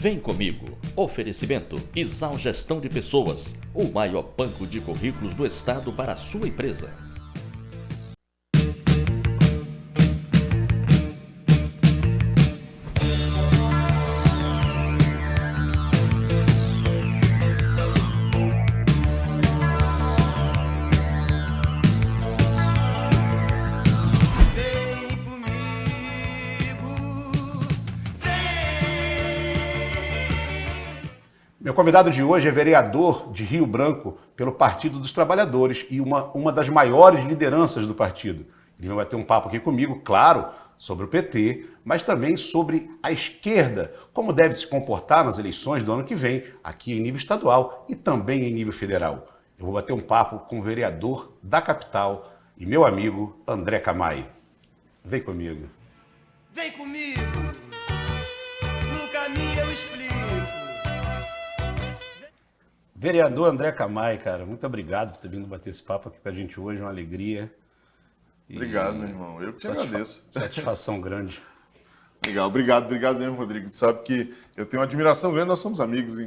Vem comigo. Oferecimento Isal Gestão de Pessoas, o maior banco de currículos do estado para a sua empresa. Meu convidado de hoje é vereador de Rio Branco pelo Partido dos Trabalhadores e uma das maiores lideranças do partido. Ele vai bater um papo aqui comigo, claro, sobre o PT, mas também sobre a esquerda, como deve se comportar nas eleições do ano que vem, aqui em nível estadual e também em nível federal. Eu vou bater um papo com o vereador da capital e meu amigo André Camay. Vem comigo. Vem comigo, no caminho eu explico. Vereador André Camay, cara, muito obrigado por ter vindo bater esse papo aqui com a gente hoje, uma alegria. Obrigado, meu irmão. Eu que agradeço. Satisfação grande. Legal, obrigado mesmo, Rodrigo. Tu sabe que eu tenho uma admiração grande, nós somos amigos,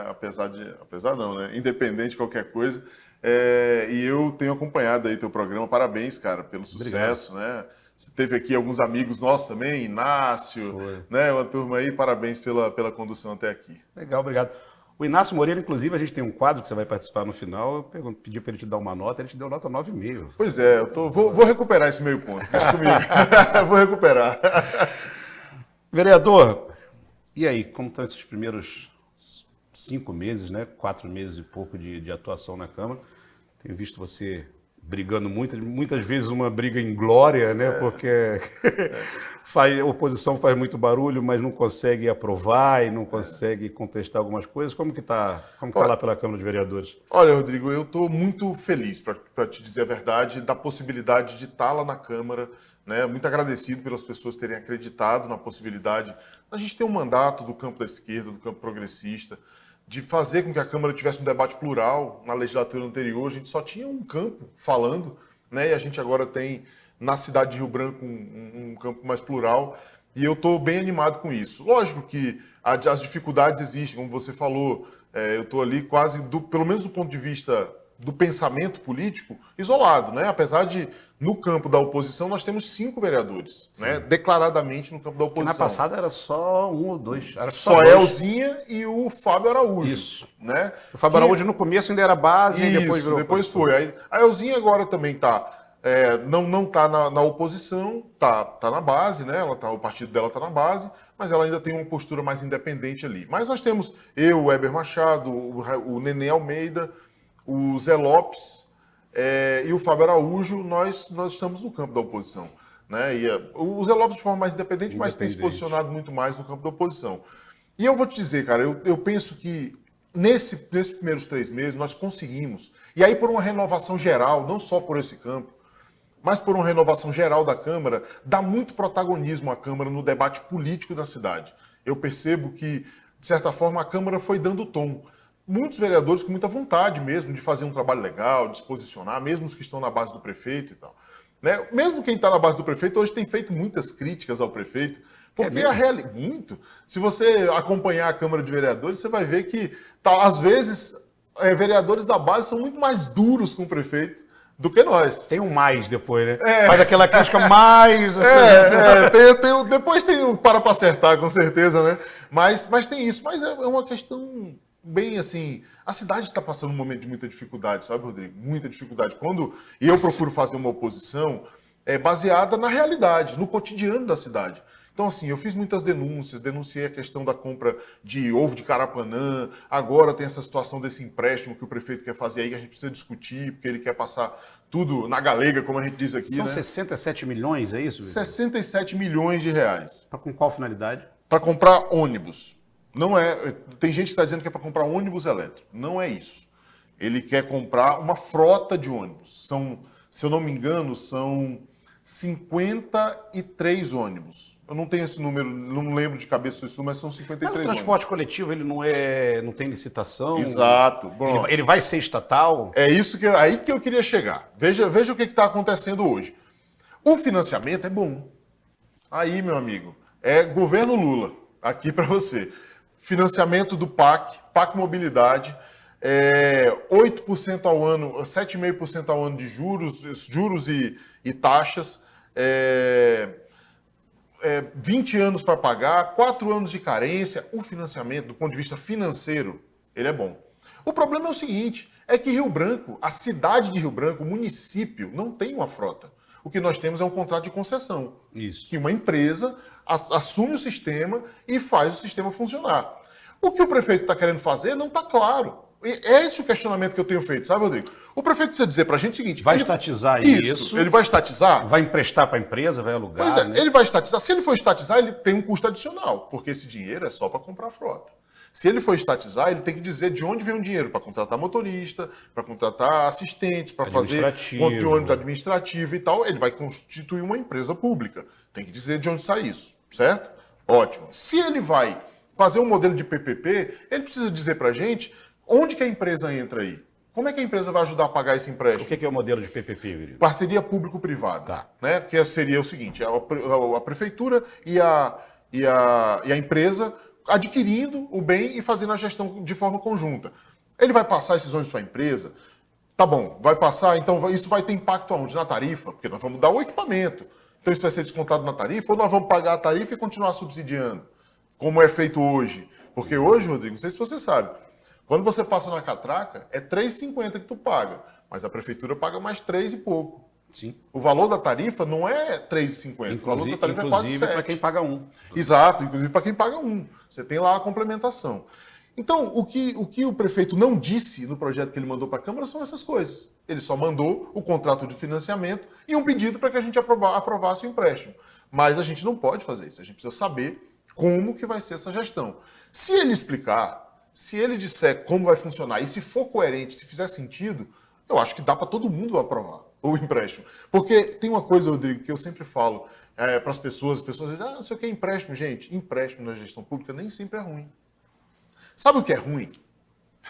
apesar não, né? Independente de qualquer coisa. E eu tenho acompanhado aí teu programa. Parabéns, cara, pelo sucesso, né? Você teve aqui alguns amigos nossos também, Inácio, né? Uma turma aí, parabéns pela condução até aqui. Legal, obrigado. O Inácio Moreira, inclusive, a gente tem um quadro que você vai participar no final. Eu pedi para ele te dar uma nota, ele te deu nota 9,5. Pois é, vou recuperar esse meio ponto. Deixa comigo. Vou recuperar. Vereador, e aí, como estão esses primeiros 5 meses, né? 4 meses e pouco de atuação na Câmara? Tenho visto você brigando muitas vezes uma briga inglória, né? Porque a oposição faz muito barulho, mas não consegue aprovar e não consegue contestar algumas coisas. Como que tá lá pela Câmara de Vereadores? Olha, Rodrigo, eu estou muito feliz, para te dizer a verdade, da possibilidade de estar lá na Câmara, né? Muito agradecido pelas pessoas terem acreditado na possibilidade da gente ter um mandato do campo da esquerda, do campo progressista, de fazer com que a Câmara tivesse um debate plural. Na legislatura anterior, a gente só tinha um campo falando, né? E a gente agora tem, na cidade de Rio Branco, um campo mais plural, e eu estou bem animado com isso. Lógico que as dificuldades existem, como você falou, eu estou ali quase, pelo menos do ponto de vista do pensamento político, isolado, né? Apesar de, no campo da oposição, nós temos 5 vereadores, né? Declaradamente no campo da oposição. Porque na passada era só 1 ou 2. Era só Elzinha e o Fábio Araújo. Isso. Né? O Fábio Araújo no começo ainda era base e depois virou depois foi. A Elzinha agora também está... não está na oposição, tá na base, né? O partido dela está na base, mas ela ainda tem uma postura mais independente ali. Mas nós temos eu, o Weber Machado, o Nenê Almeida, o Zé Lopes e o Fábio Araújo. Nós estamos no campo da oposição, né? O Zé Lopes de forma mais independente, mas tem se posicionado muito mais no campo da oposição. E eu vou te dizer, cara, eu penso que nesses primeiros 3 meses nós conseguimos, e aí por uma renovação geral, não só por esse campo, mas por uma renovação geral da Câmara, dá muito protagonismo à Câmara no debate político da cidade. Eu percebo que, de certa forma, a Câmara foi dando tom. Muitos vereadores com muita vontade mesmo de fazer um trabalho legal, de se posicionar, mesmo os que estão na base do prefeito e tal. Né? Mesmo quem está na base do prefeito hoje tem feito muitas críticas ao prefeito, porque muito. Se você acompanhar a Câmara de Vereadores, você vai ver que, às vezes, vereadores da base são muito mais duros com o prefeito do que nós. Tem um mais depois, né? Faz aquela crítica mais... Depois tem o para acertar, com certeza, né? Mas tem isso. Mas é uma questão bem assim... A cidade está passando um momento de muita dificuldade, sabe, Rodrigo? Muita dificuldade. E eu procuro fazer uma oposição baseada na realidade, no cotidiano da cidade. Então, assim, eu fiz muitas denúncias, denunciei a questão da compra de ovo de Carapanã, agora tem essa situação desse empréstimo que o prefeito quer fazer aí, que a gente precisa discutir, porque ele quer passar tudo na galega, como a gente diz aqui, São né? 67 milhões, é isso? 67 milhões de reais. Com qual finalidade? Para comprar ônibus. Não é. Tem gente que está dizendo que é para comprar ônibus elétrico. Não é isso. Ele quer comprar uma frota de ônibus. Se eu não me engano, são 53 ônibus. Eu não tenho esse número, não lembro de cabeça isso, mas são 53 ônibus. Mas o transporte coletivo, ele não tem licitação? Exato. Bom, ele vai ser estatal? É isso aí que eu queria chegar. Veja o que está acontecendo hoje. O financiamento é bom. Aí, meu amigo, é governo Lula, aqui para você. financiamento do PAC Mobilidade, 8% ao ano, 7,5% ao ano de juros e taxas, 20 anos para pagar, 4 anos de carência. O financiamento, do ponto de vista financeiro, ele é bom. O problema é o seguinte, é que Rio Branco, a cidade de Rio Branco, o município, não tem uma frota. O que nós temos é um contrato de concessão. Isso. Que uma empresa assume o sistema e faz o sistema funcionar. O que o prefeito está querendo fazer não está claro. É esse o questionamento que eu tenho feito, sabe, Rodrigo? O prefeito precisa dizer para a gente o seguinte... Vai estatizar isso. Ele vai estatizar? Vai emprestar para a empresa, vai alugar, Pois é, né? ele vai estatizar. Se ele for estatizar, ele tem um custo adicional, porque esse dinheiro é só para comprar frota. Se ele for estatizar, ele tem que dizer de onde vem o dinheiro para contratar motorista, para contratar assistentes, para fazer ponto de ônibus administrativo e tal. Ele vai constituir uma empresa pública. Tem que dizer de onde sai isso, certo? Ótimo. Se ele vai fazer um modelo de PPP, ele precisa dizer para a gente onde que a empresa entra aí. Como é que a empresa vai ajudar a pagar esse empréstimo? O que é o modelo de PPP, querido? Parceria público-privada. Tá. Né? Que seria o seguinte, a prefeitura e a empresa adquirindo o bem e fazendo a gestão de forma conjunta. Ele vai passar esses ônibus para a empresa? Tá bom, vai passar, então isso vai ter impacto aonde? Na tarifa, porque nós vamos dar o equipamento. Então isso vai ser descontado na tarifa ou nós vamos pagar a tarifa e continuar subsidiando, como é feito hoje? Porque hoje, Rodrigo, não sei se você sabe, quando você passa na catraca, é R$ 3,50 que tu paga, mas a prefeitura paga mais 3 e pouco. Sim. O valor da tarifa não é R$ 3,50. O valor da tarifa é quase 7. Para quem paga um. Exato, inclusive para quem paga um. Você tem lá a complementação. Então, o que o prefeito não disse no projeto que ele mandou para a Câmara são essas coisas. Ele só mandou o contrato de financiamento e um pedido para que a gente aprovasse o empréstimo. Mas a gente não pode fazer isso. A gente precisa saber como que vai ser essa gestão. Se ele explicar, se ele disser como vai funcionar e se for coerente, se fizer sentido, eu acho que dá para todo mundo aprovar o empréstimo. Porque tem uma coisa, Rodrigo, que eu sempre falo para as pessoas dizem, não sei o que é empréstimo. Gente, empréstimo na gestão pública nem sempre é ruim. Sabe o que é ruim?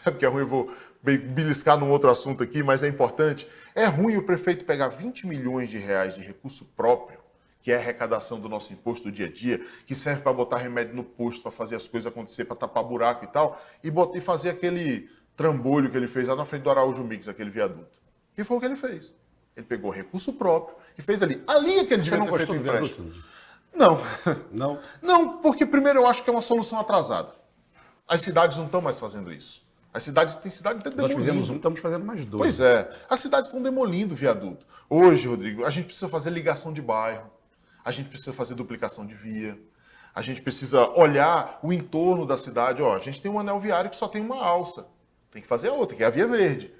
Sabe o que é ruim? Eu vou beliscar num outro assunto aqui, mas é importante. É ruim o prefeito pegar 20 milhões de reais de recurso próprio, que é a arrecadação do nosso imposto do dia a dia, que serve para botar remédio no posto, para fazer as coisas acontecer, para tapar buraco e tal, e fazer aquele trambolho que ele fez lá na frente do Araújo Mix, aquele viaduto. Que foi o que ele fez. Ele pegou recurso próprio e fez ali. Ali é que ele devia ter feito o empréstimo. Não. Não? Não, porque primeiro eu acho que é uma solução atrasada. As cidades não estão mais fazendo isso. As cidades têm cidade até demolindo. Nós fizemos um, estamos fazendo mais dois. Pois é. As cidades estão demolindo o viaduto. Hoje, Rodrigo, a gente precisa fazer ligação de bairro. A gente precisa fazer duplicação de via. A gente precisa olhar o entorno da cidade. Ó, a gente tem um anel viário que só tem uma alça. Tem que fazer a outra, que é a Via Verde.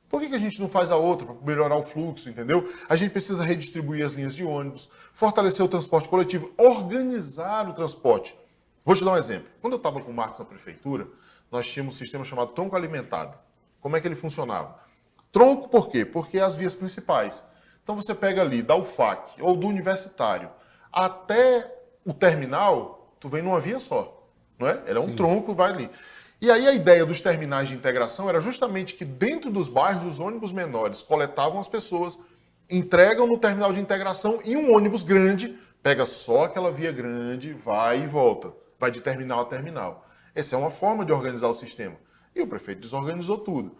Por que a gente não faz a outra para melhorar o fluxo, entendeu? A gente precisa redistribuir as linhas de ônibus, fortalecer o transporte coletivo, organizar o transporte. Vou te dar um exemplo. Quando eu estava com o Marcos na prefeitura, nós tínhamos um sistema chamado tronco alimentado. Como é que ele funcionava? Tronco por quê? Porque é as vias principais. Então você pega ali da UFAC ou do Universitário até o terminal, tu vem numa via só, não é? Ele é um tronco, vai ali. E aí a ideia dos terminais de integração era justamente que dentro dos bairros os ônibus menores coletavam as pessoas, entregam no terminal de integração e um ônibus grande pega só aquela via grande, vai e volta. Vai de terminal a terminal. Essa é uma forma de organizar o sistema. E o prefeito desorganizou tudo.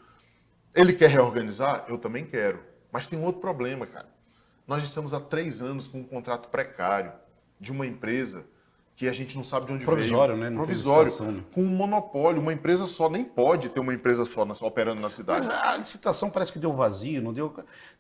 Ele quer reorganizar? Eu também quero. Mas tem um outro problema, cara. Nós estamos há 3 anos com um contrato precário de uma empresa que a gente não sabe de onde provisório, veio. Né? Não provisório, licitação, né? com um monopólio. Uma empresa só, nem pode ter uma empresa só operando na cidade. Mas a licitação parece que deu vazio, não deu...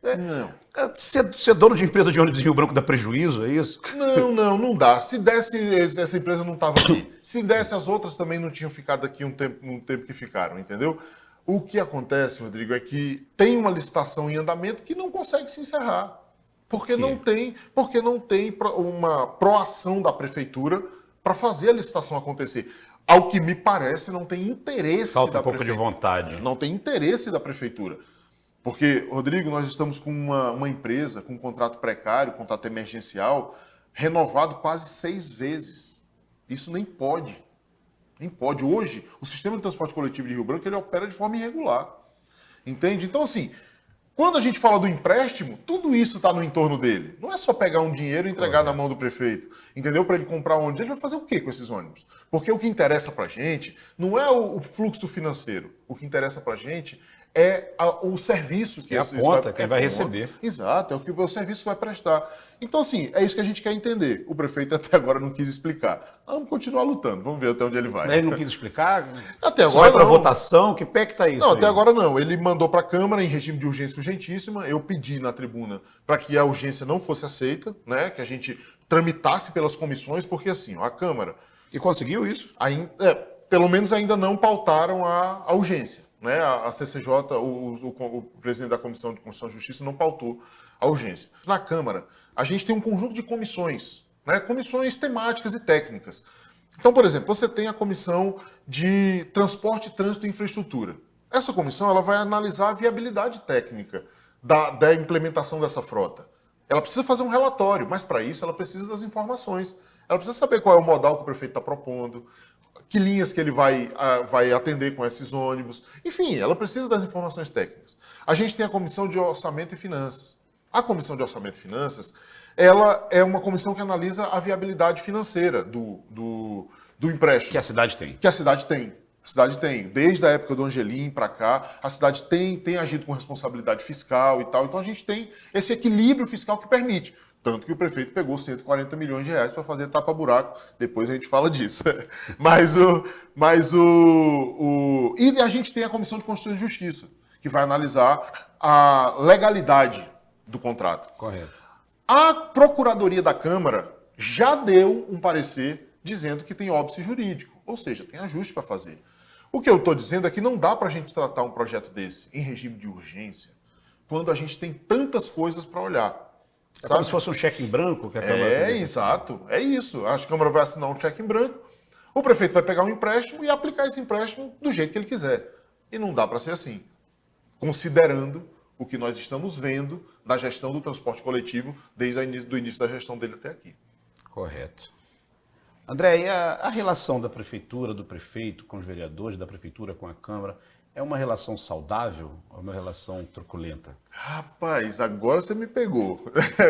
Não. Ser dono de empresa de ônibus em Rio Branco dá prejuízo, é isso? Não dá. Se desse, essa empresa não estava aqui. Se desse, as outras também não tinham ficado aqui um tempo que ficaram, entendeu? O que acontece, Rodrigo, é que tem uma licitação em andamento que não consegue se encerrar. Porque não tem uma proação da prefeitura para fazer a licitação acontecer. Ao que me parece, não tem interesse Falta da um pouco de prefeitura. vontade. Não tem interesse da prefeitura. Porque, Rodrigo, nós estamos com uma empresa com um contrato precário, contrato emergencial, renovado quase 6 vezes. Isso nem pode. Nem pode. Hoje, o sistema de transporte coletivo de Rio Branco ele opera de forma irregular. Entende? Então, assim, Quando a gente fala do empréstimo, tudo isso está no entorno dele. Não é só pegar um dinheiro e entregar na mão do prefeito, entendeu? Para ele comprar um ônibus. Ele vai fazer o quê com esses ônibus? Porque o que interessa para a gente não é o fluxo financeiro. O que interessa para a gente é o serviço que a ponta, quem vai receber. Exato, é o serviço que vai prestar. Então, assim, é isso que a gente quer entender. O prefeito até agora não quis explicar. Vamos continuar lutando, vamos ver até onde ele vai. Ele não quis explicar? Até Isso agora vai para não. votação? Que pé que tá isso? Não, aí? até agora não. Ele mandou para a Câmara em regime de urgência urgentíssima. Eu pedi na tribuna para que a urgência não fosse aceita, né? Que a gente tramitasse pelas comissões, porque assim, ó, a Câmara... E conseguiu isso? pelo menos ainda não pautaram a urgência. Né? A CCJ, o presidente da Comissão de Constituição e Justiça não pautou a urgência. Na Câmara, a gente tem um conjunto de comissões, né? Comissões temáticas e técnicas. Então, por exemplo, você tem a Comissão de Transporte, Trânsito e Infraestrutura. Essa comissão ela vai analisar a viabilidade técnica da implementação dessa frota. Ela precisa fazer um relatório, mas para isso ela precisa das informações. Ela precisa saber qual é o modal que o prefeito está propondo, que linhas que ele vai atender com esses ônibus. Enfim, ela precisa das informações técnicas. A gente tem a Comissão de Orçamento e Finanças. A Comissão de Orçamento e Finanças, ela é uma comissão que analisa a viabilidade financeira do empréstimo. Que a cidade tem. Que a cidade tem. A cidade tem. Desde a época do Angelim para cá, a cidade tem agido com responsabilidade fiscal e tal. Então a gente tem esse equilíbrio fiscal que permite. Tanto que o prefeito pegou 140 milhões de reais para fazer tapa-buraco. Depois a gente fala disso. E a gente tem a Comissão de Constituição e Justiça, que vai analisar a legalidade do contrato. Correto. A Procuradoria da Câmara já deu um parecer dizendo que tem óbice jurídico, ou seja, tem ajuste para fazer. O que eu estou dizendo é que não dá para a gente tratar um projeto desse em regime de urgência quando a gente tem tantas coisas para olhar. É como se fosse um cheque em branco que a Câmara... Exato. É isso. A Câmara vai assinar um cheque em branco, o prefeito vai pegar um empréstimo e aplicar esse empréstimo do jeito que ele quiser. E não dá para ser assim. Considerando o que nós estamos vendo da gestão do transporte coletivo desde o início da gestão dele até aqui. Correto. André, e a relação da prefeitura, do prefeito com os vereadores, da prefeitura com a Câmara, é uma relação saudável ou uma relação truculenta? Rapaz, agora você me pegou.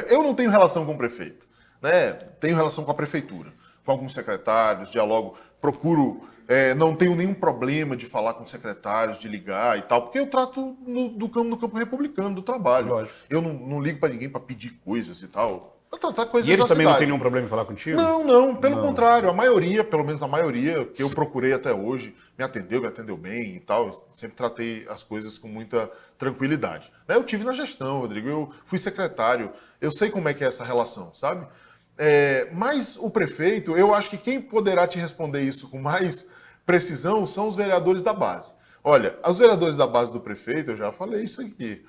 Eu não tenho relação com o prefeito, né? Tenho relação com a prefeitura, com alguns secretários, dialogo, procuro, não tenho nenhum problema de falar com secretários, de ligar e tal, porque eu trato no campo republicano do trabalho. Lógico. Eu não ligo para ninguém para pedir coisas e tal. Para tratar coisas E eles da também não cidade. têm nenhum problema em falar contigo? Não, pelo contrário, a maioria, pelo menos a maioria que eu procurei até hoje, me atendeu bem e tal, sempre tratei as coisas com muita tranquilidade. Eu tive na gestão, Rodrigo, eu fui secretário, eu sei como é que é essa relação, sabe? Mas o prefeito, eu acho que quem poderá te responder isso com mais precisão são os vereadores da base. Olha, os vereadores da base do prefeito, eu já falei isso aqui,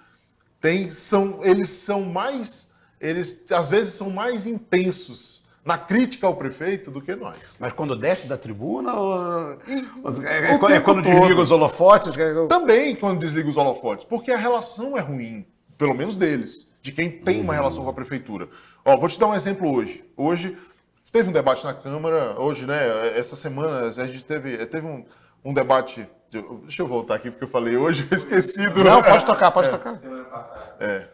eles às vezes são mais intensos na crítica ao prefeito do que nós. Mas quando desce da tribuna ou... tempo quando todo. desliga os holofotes? Também quando desliga os holofotes, porque a relação é ruim, pelo menos deles, de quem tem uma relação com a prefeitura. Vou te dar um exemplo hoje. Hoje teve um debate na Câmara, hoje, né, essa semana a gente teve um debate... Deixa eu voltar aqui, porque eu falei hoje, eu esqueci do... Não, pode tocar, pode tocar. Semana passada.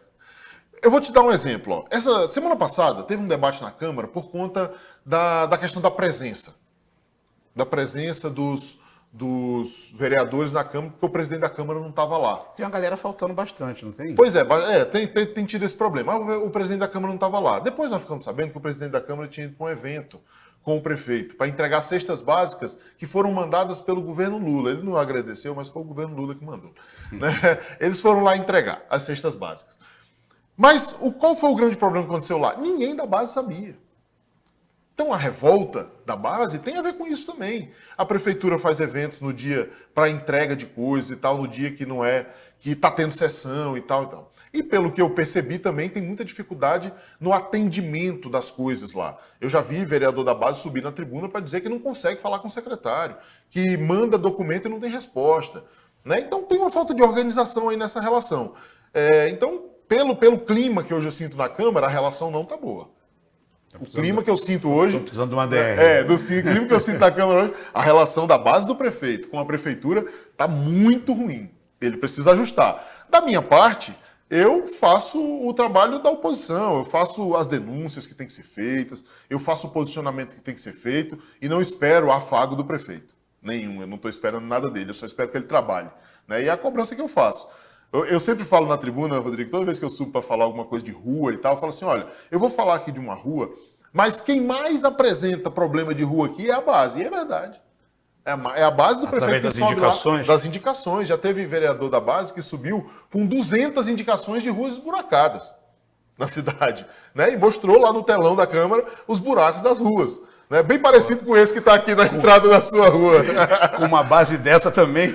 Eu vou te dar um exemplo. Essa semana passada teve um debate na Câmara por conta da questão da presença. Da presença dos vereadores na Câmara, porque o presidente da Câmara não estava lá. Tem uma galera faltando bastante, não tem? Pois tem tido esse problema. O presidente da Câmara não estava lá. Depois nós ficamos sabendo que o presidente da Câmara tinha ido para um evento com o prefeito para entregar cestas básicas que foram mandadas pelo governo Lula. Ele não agradeceu, mas foi o governo Lula que mandou. Né? Eles foram lá entregar as cestas básicas. Mas qual foi o grande problema que aconteceu lá? Ninguém da base sabia. Então a revolta da base tem a ver com isso também. A prefeitura faz eventos no dia para entrega de coisas e tal, no dia que não é, que está tendo sessão e tal e tal. E pelo que eu percebi também, tem muita dificuldade no atendimento das coisas lá. Eu já vi vereador da base subir na tribuna para dizer que não consegue falar com o secretário, que manda documento e não tem resposta. Né? Então tem uma falta de organização aí nessa relação. Então, pelo clima que hoje eu sinto na Câmara, a relação não está boa. O clima que eu sinto hoje... Estou precisando de uma DR. Do clima que eu sinto na Câmara hoje, a relação da base do prefeito com a prefeitura está muito ruim. Ele precisa ajustar. Da minha parte, eu faço o trabalho da oposição, eu faço as denúncias que têm que ser feitas, eu faço o posicionamento que tem que ser feito e não espero afago do prefeito. Nenhum, eu não estou esperando nada dele, eu só espero que ele trabalhe. Né? E é a cobrança que eu faço. Eu sempre falo na tribuna, Rodrigo, toda vez que eu subo para falar alguma coisa de rua e tal, eu falo assim, olha, eu vou falar aqui de uma rua, mas quem mais apresenta problema de rua aqui é a base. E é verdade. É a base do prefeito das que sobe indicações. lá, das indicações. Já teve vereador da base que subiu com 200 indicações de ruas esburacadas na cidade. Né? E mostrou lá no telão da Câmara os buracos das ruas. Né? Bem parecido com esse que está aqui na entrada da sua rua. Com uma base dessa também.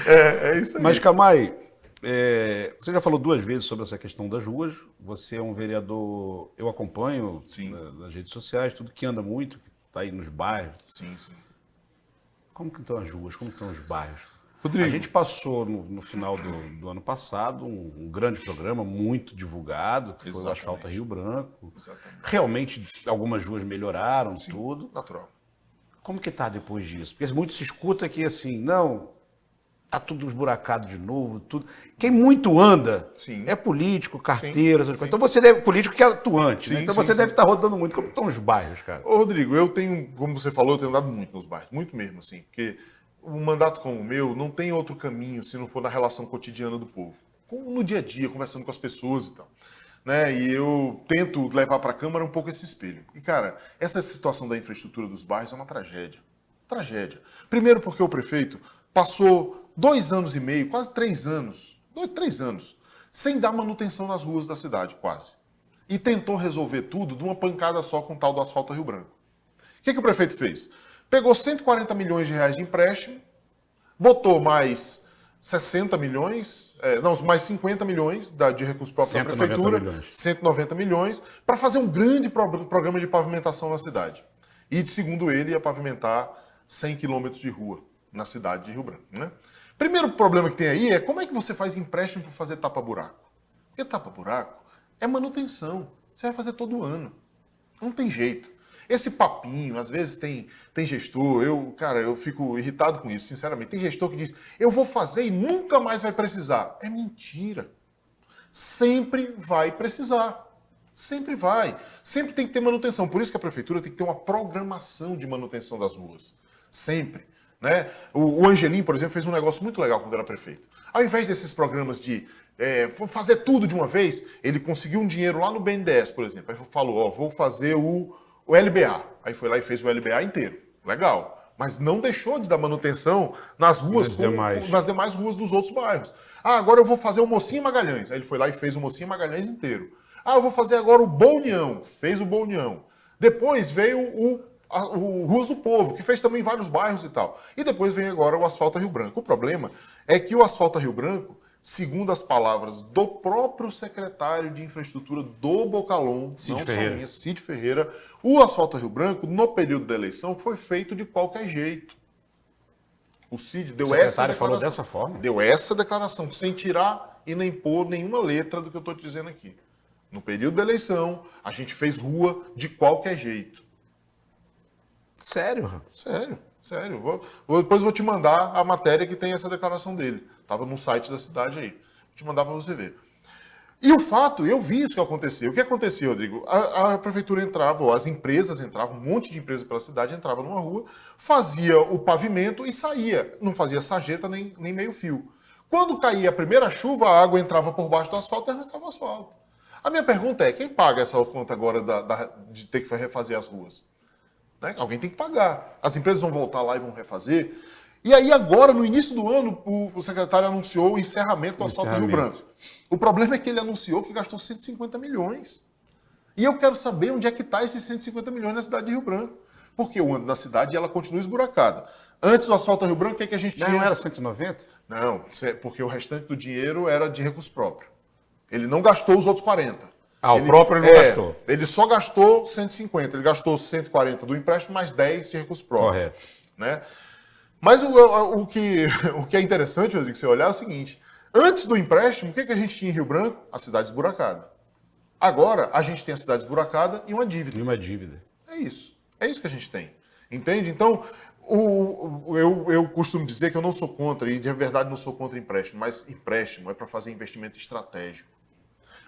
É isso aí. Mas, Camay, você já falou 2 vezes sobre essa questão das ruas. Você é um vereador, eu acompanho nas redes sociais, tudo que anda muito, que está aí nos bairros. Sim, sim. Como que estão as ruas? Como estão os bairros? Rodrigo. A gente passou no final do ano passado um grande programa, muito divulgado, que foi o Asfalto Rio Branco. Exatamente. Realmente, algumas ruas melhoraram, tudo. Natural. Como que está depois disso? Porque muito se escuta que assim, não, tá tudo esburacado de novo, tudo. Quem muito anda é político, carteiro, essas coisas. Então você deve, político que é atuante, né? Então você deve estar rodando muito. Como estão os bairros, cara? Ô, Rodrigo, eu tenho, como você falou, eu tenho andado muito nos bairros, muito mesmo, assim, porque um mandato como o meu não tem outro caminho se não for na relação cotidiana do povo. No dia a dia, conversando com as pessoas e tal. Né? E eu tento levar para a Câmara um pouco esse espelho. E, cara, essa situação da infraestrutura dos bairros é uma tragédia. Tragédia. Primeiro porque o prefeito passou 2 anos e meio, quase 3 anos, 3 anos, sem dar manutenção nas ruas da cidade, quase. E tentou resolver tudo de uma pancada só com o tal do Asfalto Rio Branco. O que o prefeito fez? Pegou 140 milhões de reais de empréstimo, botou mais 60 milhões, mais 50 milhões de recursos próprios da prefeitura, 190 milhões, para fazer um grande programa de pavimentação na cidade. E, segundo ele, ia pavimentar 100 quilômetros de rua na cidade de Rio Branco. Né? Primeiro problema que tem aí é como é que você faz empréstimo para fazer tapa-buraco? Porque tapa-buraco é manutenção. Você vai fazer todo ano. Não tem jeito. Esse papinho, às vezes tem gestor, eu fico irritado com isso, sinceramente. Tem gestor que diz, eu vou fazer e nunca mais vai precisar. É mentira. Sempre vai precisar. Sempre vai. Sempre tem que ter manutenção. Por isso que a prefeitura tem que ter uma programação de manutenção das ruas. Sempre. Né? O Angelim, por exemplo, fez um negócio muito legal quando era prefeito. Ao invés desses programas de fazer tudo de uma vez, ele conseguiu um dinheiro lá no BNDES, por exemplo. Aí falou, vou fazer o LBA. Aí foi lá e fez o LBA inteiro. Legal. Mas não deixou de dar manutenção nas ruas, nas demais ruas dos outros bairros. Agora eu vou fazer o Mocinha Magalhães. Aí ele foi lá e fez o Mocinha Magalhães inteiro. Eu vou fazer agora o Bom União. Fez o Bom União. Depois veio o Ruas do Povo, que fez também vários bairros e tal. E depois vem agora o Asfalto Rio Branco. O problema é que o Asfalto Rio Branco, segundo as palavras do próprio secretário de infraestrutura do Bocalon, Cid Ferreira, o Asfalto Rio Branco, no período da eleição, foi feito de qualquer jeito. O Cid deu essa declaração. Falou dessa forma? Deu essa declaração, sem tirar e nem pôr nenhuma letra do que eu estou te dizendo aqui. No período da eleição, a gente fez rua de qualquer jeito. Sério? Sério. Depois vou te mandar a matéria que tem essa declaração dele. Estava no site da cidade aí. Vou te mandar para você ver. E o fato, eu vi isso que aconteceu. O que aconteceu, Rodrigo? A prefeitura entrava, ou as empresas entravam, um monte de empresas pela cidade entrava numa rua, fazia o pavimento e saía. Não fazia sarjeta nem meio fio. Quando caía a primeira chuva, a água entrava por baixo do asfalto e arrancava o asfalto. A minha pergunta é, quem paga essa conta agora de ter que refazer as ruas? Né? Alguém tem que pagar. As empresas vão voltar lá e vão refazer. E aí agora, no início do ano, o secretário anunciou o encerramento do Asfalto Rio Branco. O problema é que ele anunciou que gastou 150 milhões. E eu quero saber onde é que está esses 150 milhões na cidade de Rio Branco. Porque eu ando na cidade e ela continua esburacada. Antes do Asfalto Rio Branco, o que, é que a gente tinha? Não era 190? Não, porque o restante do dinheiro era de recurso próprio. Ele não gastou os outros 40. O próprio ele não gastou. Ele só gastou 150. Ele gastou 140 do empréstimo, mais 10 de recurso próprio. Correto. Né? Mas o que é interessante, Rodrigo, você olhar é o seguinte. Antes do empréstimo, o que a gente tinha em Rio Branco? A cidade esburacada. Agora, a gente tem a cidade esburacada e uma dívida. É isso. É isso que a gente tem. Entende? Então, eu costumo dizer que eu não sou contra, e de verdade não sou contra empréstimo, mas empréstimo é para fazer investimento estratégico.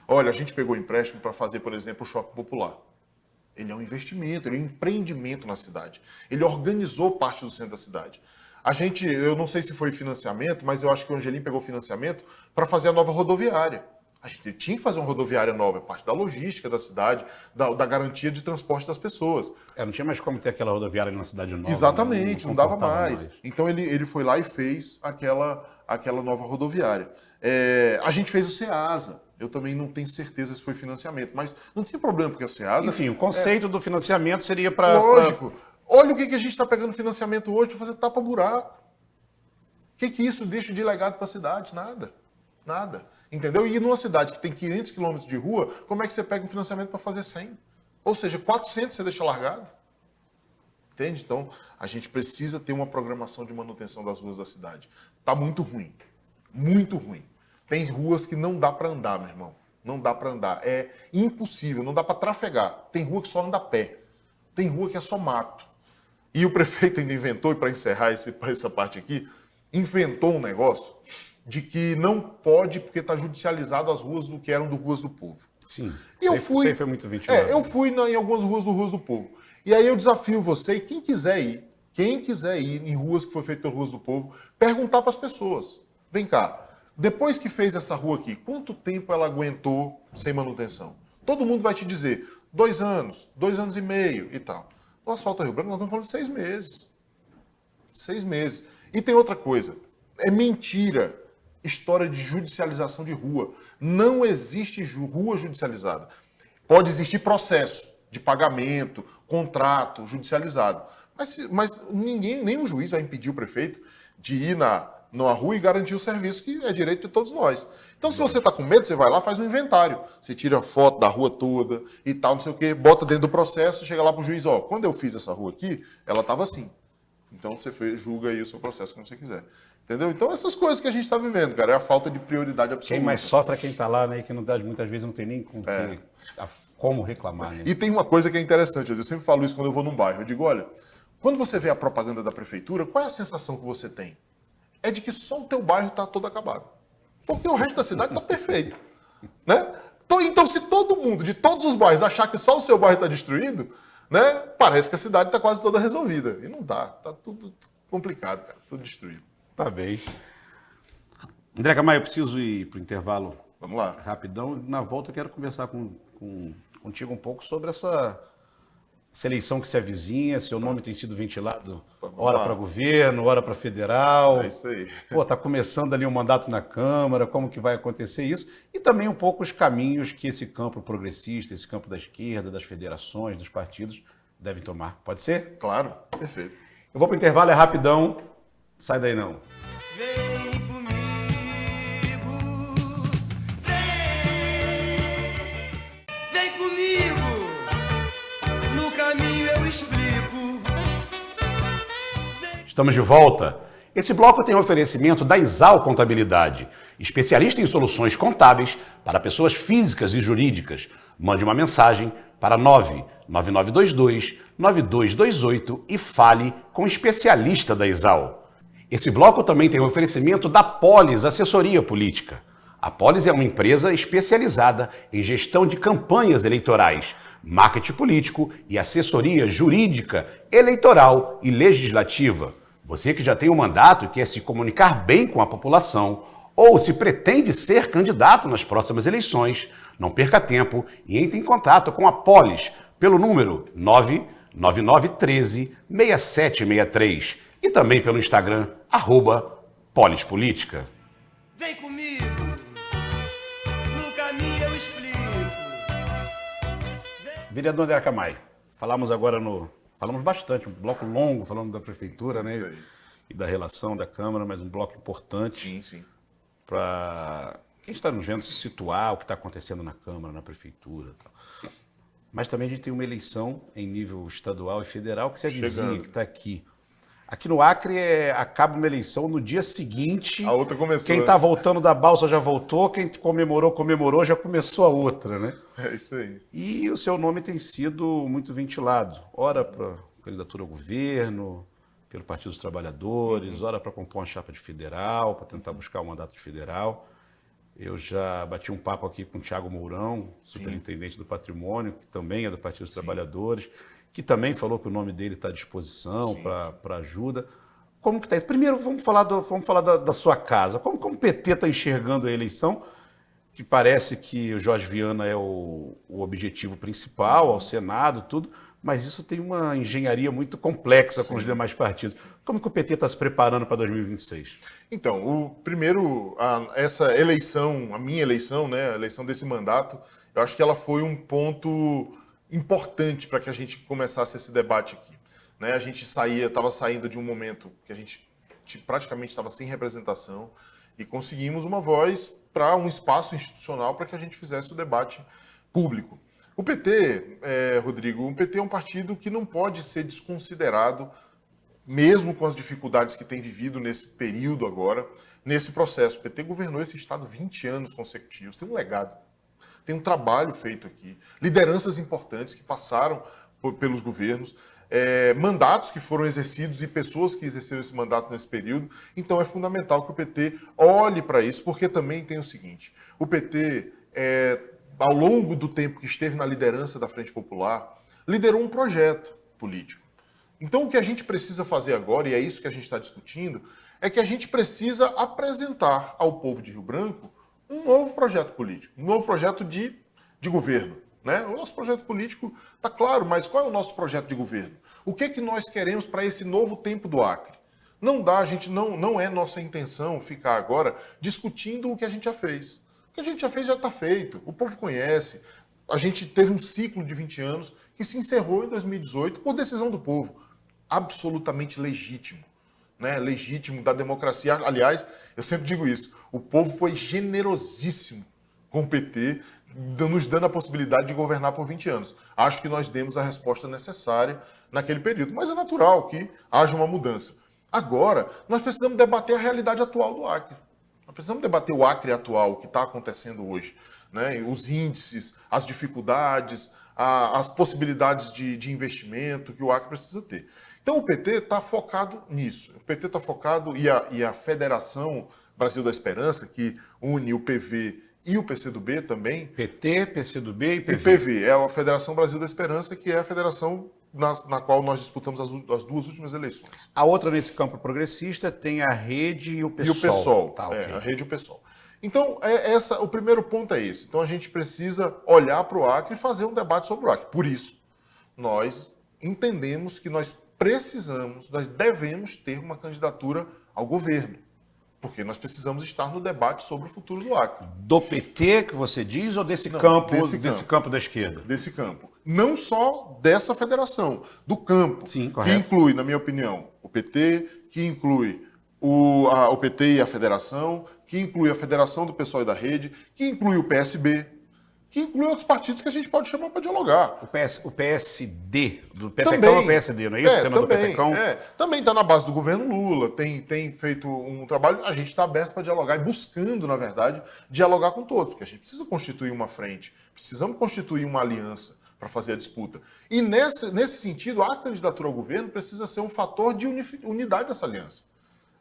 Olha, a gente pegou empréstimo para fazer, por exemplo, o Shopping Popular. Ele é um investimento, ele é um empreendimento na cidade. Ele organizou parte do centro da cidade. Eu não sei se foi financiamento, mas eu acho que o Angelim pegou financiamento para fazer a nova rodoviária. A gente tinha que fazer uma rodoviária nova, parte da logística da cidade, da garantia de transporte das pessoas. Não tinha mais como ter aquela rodoviária na cidade nova. Exatamente, não dava mais. Então ele foi lá e fez aquela nova rodoviária. A gente fez o SEASA. Eu também não tenho certeza se foi financiamento, mas não tem problema, porque o SEASA... Enfim, o conceito do financiamento seria para... Lógico. Olha o que a gente está pegando financiamento hoje para fazer tapa-buraco. O que isso deixa de legado para a cidade? Nada. Nada. Entendeu? E numa cidade que tem 500 quilômetros de rua, como é que você pega um financiamento para fazer 100? Ou seja, 400 você deixa largado. Entende? Então, a gente precisa ter uma programação de manutenção das ruas da cidade. Está muito ruim. Muito ruim. Tem ruas que não dá para andar, meu irmão. Não dá para andar. É impossível, não dá para trafegar. Tem rua que só anda a pé. Tem rua que é só mato. E o prefeito ainda inventou, e para encerrar essa parte aqui, inventou um negócio de que não pode, porque está judicializado as ruas do que eram Ruas do Povo. Sim. E eu fui. Isso aí foi muito ventilado. Eu fui em algumas Ruas do Povo. E aí eu desafio você, e quem quiser ir em ruas que foi feito pelas Ruas do Povo, perguntar para as pessoas. Vem cá. Depois que fez essa rua aqui, quanto tempo ela aguentou sem manutenção? Todo mundo vai te dizer 2 anos, 2 anos e meio e tal. No Asfalto Rio Branco, nós estamos falando de 6 meses. 6 meses. E tem outra coisa. É mentira história de judicialização de rua. Não existe rua judicializada. Pode existir processo de pagamento, contrato judicializado. Mas nem o juiz vai impedir o prefeito de ir numa rua e garantir o serviço, que é direito de todos nós. Então, se você está com medo, você vai lá, faz um inventário. Você tira foto da rua toda e tal, não sei o quê, bota dentro do processo, chega lá para o juiz, quando eu fiz essa rua aqui, ela estava assim. Então, você julga aí o seu processo como você quiser. Entendeu? Então, essas coisas que a gente está vivendo, cara, é a falta de prioridade absoluta. Quem mais sofre é quem está lá, né, e que muitas vezes não tem nem como reclamar. Né? E tem uma coisa que é interessante, eu sempre falo isso quando eu vou num bairro. Eu digo, olha, quando você vê a propaganda da prefeitura, qual é a sensação que você tem? É de que só o teu bairro está todo acabado. Porque o resto da cidade está perfeito. Né? Então, se todo mundo, de todos os bairros, achar que só o seu bairro está destruído, né, parece que a cidade está quase toda resolvida. E não está. Está tudo complicado, cara. Tudo destruído. Tá bem. André Camargo, eu preciso ir para o intervalo. Vamos lá. Rapidão. Na volta eu quero conversar contigo um pouco sobre essa eleição que se avizinha, seu nome tem sido ventilado, ora para governo, ora para federal. É isso aí. Tá começando ali um mandato na Câmara, como que vai acontecer isso? E também um pouco os caminhos que esse campo progressista, esse campo da esquerda, das federações, dos partidos, devem tomar. Pode ser? Claro, perfeito. Eu vou para o intervalo, é rapidão. Sai daí não. Vem comigo, vem comigo, no caminho eu explico. Estamos de volta. Esse bloco tem oferecimento da Izal Contabilidade, especialista em soluções contábeis para pessoas físicas e jurídicas. Mande uma mensagem para 99922-9228 e fale com o especialista da Izal. Esse bloco também tem oferecimento da Polis Assessoria Política. A Polis é uma empresa especializada em gestão de campanhas eleitorais, marketing político e assessoria jurídica, eleitoral e legislativa. Você que já tem um mandato e quer se comunicar bem com a população, ou se pretende ser candidato nas próximas eleições, não perca tempo e entre em contato com a Polis pelo número 99913-6763 e também pelo Instagram, @polispolítica. Vem comigo, no caminho eu explico. Vereador André Camargo, falamos bastante, um bloco longo falando da prefeitura, né? Isso aí. E da relação da Câmara, mas um bloco importante. Sim. Para quem está nos vendo se situar o que está acontecendo na Câmara, na prefeitura e tal. Mas também a gente tem uma eleição em nível estadual e federal que se avizinha, que está aqui. Aqui no Acre acaba uma eleição no dia seguinte. A outra começou. Quem está voltando da balsa já voltou, quem comemorou, já começou a outra, né? É isso aí. E o seu nome tem sido muito ventilado. Ora para candidatura ao governo, pelo Partido dos Trabalhadores, ora para compor uma chapa de federal, para tentar buscar um mandato de federal. Eu já bati um papo aqui com o Thiago Mourão, superintendente do Patrimônio, que também é do Partido dos Trabalhadores, que também falou que o nome dele está à disposição para ajuda. Como que está isso? Primeiro, vamos falar da sua casa. Como o PT está enxergando a eleição? Que parece que o Jorge Viana é o objetivo principal, ao Senado, tudo, mas isso tem uma engenharia muito complexa com os demais partidos. Como que o PT está se preparando para 2026? Então, essa eleição, a minha eleição, né, a eleição desse mandato, eu acho que ela foi um ponto importante para que a gente começasse esse debate aqui. Né? A gente estava saindo de um momento que a gente praticamente estava sem representação e conseguimos uma voz para um espaço institucional para que a gente fizesse o debate público. O PT, Rodrigo, o PT é um partido que não pode ser desconsiderado, mesmo com as dificuldades que tem vivido nesse período agora, nesse processo. O PT governou esse Estado 20 anos consecutivos, tem um legado, tem um trabalho feito aqui, lideranças importantes que passaram pelos governos, mandatos que foram exercidos e pessoas que exerceram esse mandato nesse período. Então é fundamental que o PT olhe para isso, porque também tem o seguinte, o PT, ao longo do tempo que esteve na liderança da Frente Popular, liderou um projeto político. Então o que a gente precisa fazer agora, e é isso que a gente está discutindo, é que a gente precisa apresentar ao povo de Rio Branco um novo projeto político, um novo projeto de governo. Né? O nosso projeto político está claro, mas qual é o nosso projeto de governo? O que nós queremos para esse novo tempo do Acre? Não dá, a gente não é nossa intenção ficar agora discutindo o que a gente já fez. O que a gente já fez já está feito, o povo conhece. A gente teve um ciclo de 20 anos que se encerrou em 2018 por decisão do povo. Absolutamente legítimo. Né? Legítimo da democracia. Aliás, eu sempre digo isso, o povo foi generosíssimo com o PT, nos dando a possibilidade de governar por 20 anos. Acho que nós demos a resposta necessária naquele período, mas é natural que haja uma mudança. Agora, nós precisamos debater a realidade atual do Acre. Nós precisamos debater o Acre atual, o que está acontecendo hoje. Né? Os índices, as dificuldades, as possibilidades de investimento que o Acre precisa ter. Então o PT está focado nisso. O PT está focado, e a Federação Brasil da Esperança, que une o PV e o PCdoB também. PT, PCdoB e PV. E PV, é a Federação Brasil da Esperança, que é a federação na qual nós disputamos as duas últimas eleições. A outra nesse campo progressista tem a Rede e o PSOL. E o PSOL, tá, okay. A Rede e o PSOL. Então, o primeiro ponto é esse. Então a gente precisa olhar para o Acre e fazer um debate sobre o Acre. Por isso, nós entendemos que nós devemos ter uma candidatura ao governo. Porque nós precisamos estar no debate sobre o futuro do Acre. Do PT, que você diz, ou desse campo da esquerda? Desse campo. Não só dessa federação, do campo. Sim, que correto. Inclui, na minha opinião, o PT, que inclui o PT e a federação, que inclui a Federação do PSOL e da Rede, que inclui o PSB, que inclui outros partidos que a gente pode chamar para dialogar. O PSD, do Petecão é o PSD, não é isso? Também, do Petecão? Também está na base do governo Lula, tem feito um trabalho, a gente está aberto para dialogar e buscando, na verdade, dialogar com todos, porque a gente precisa constituir uma frente, precisamos constituir uma aliança para fazer a disputa. E nesse sentido, a candidatura ao governo precisa ser um fator de unidade dessa aliança.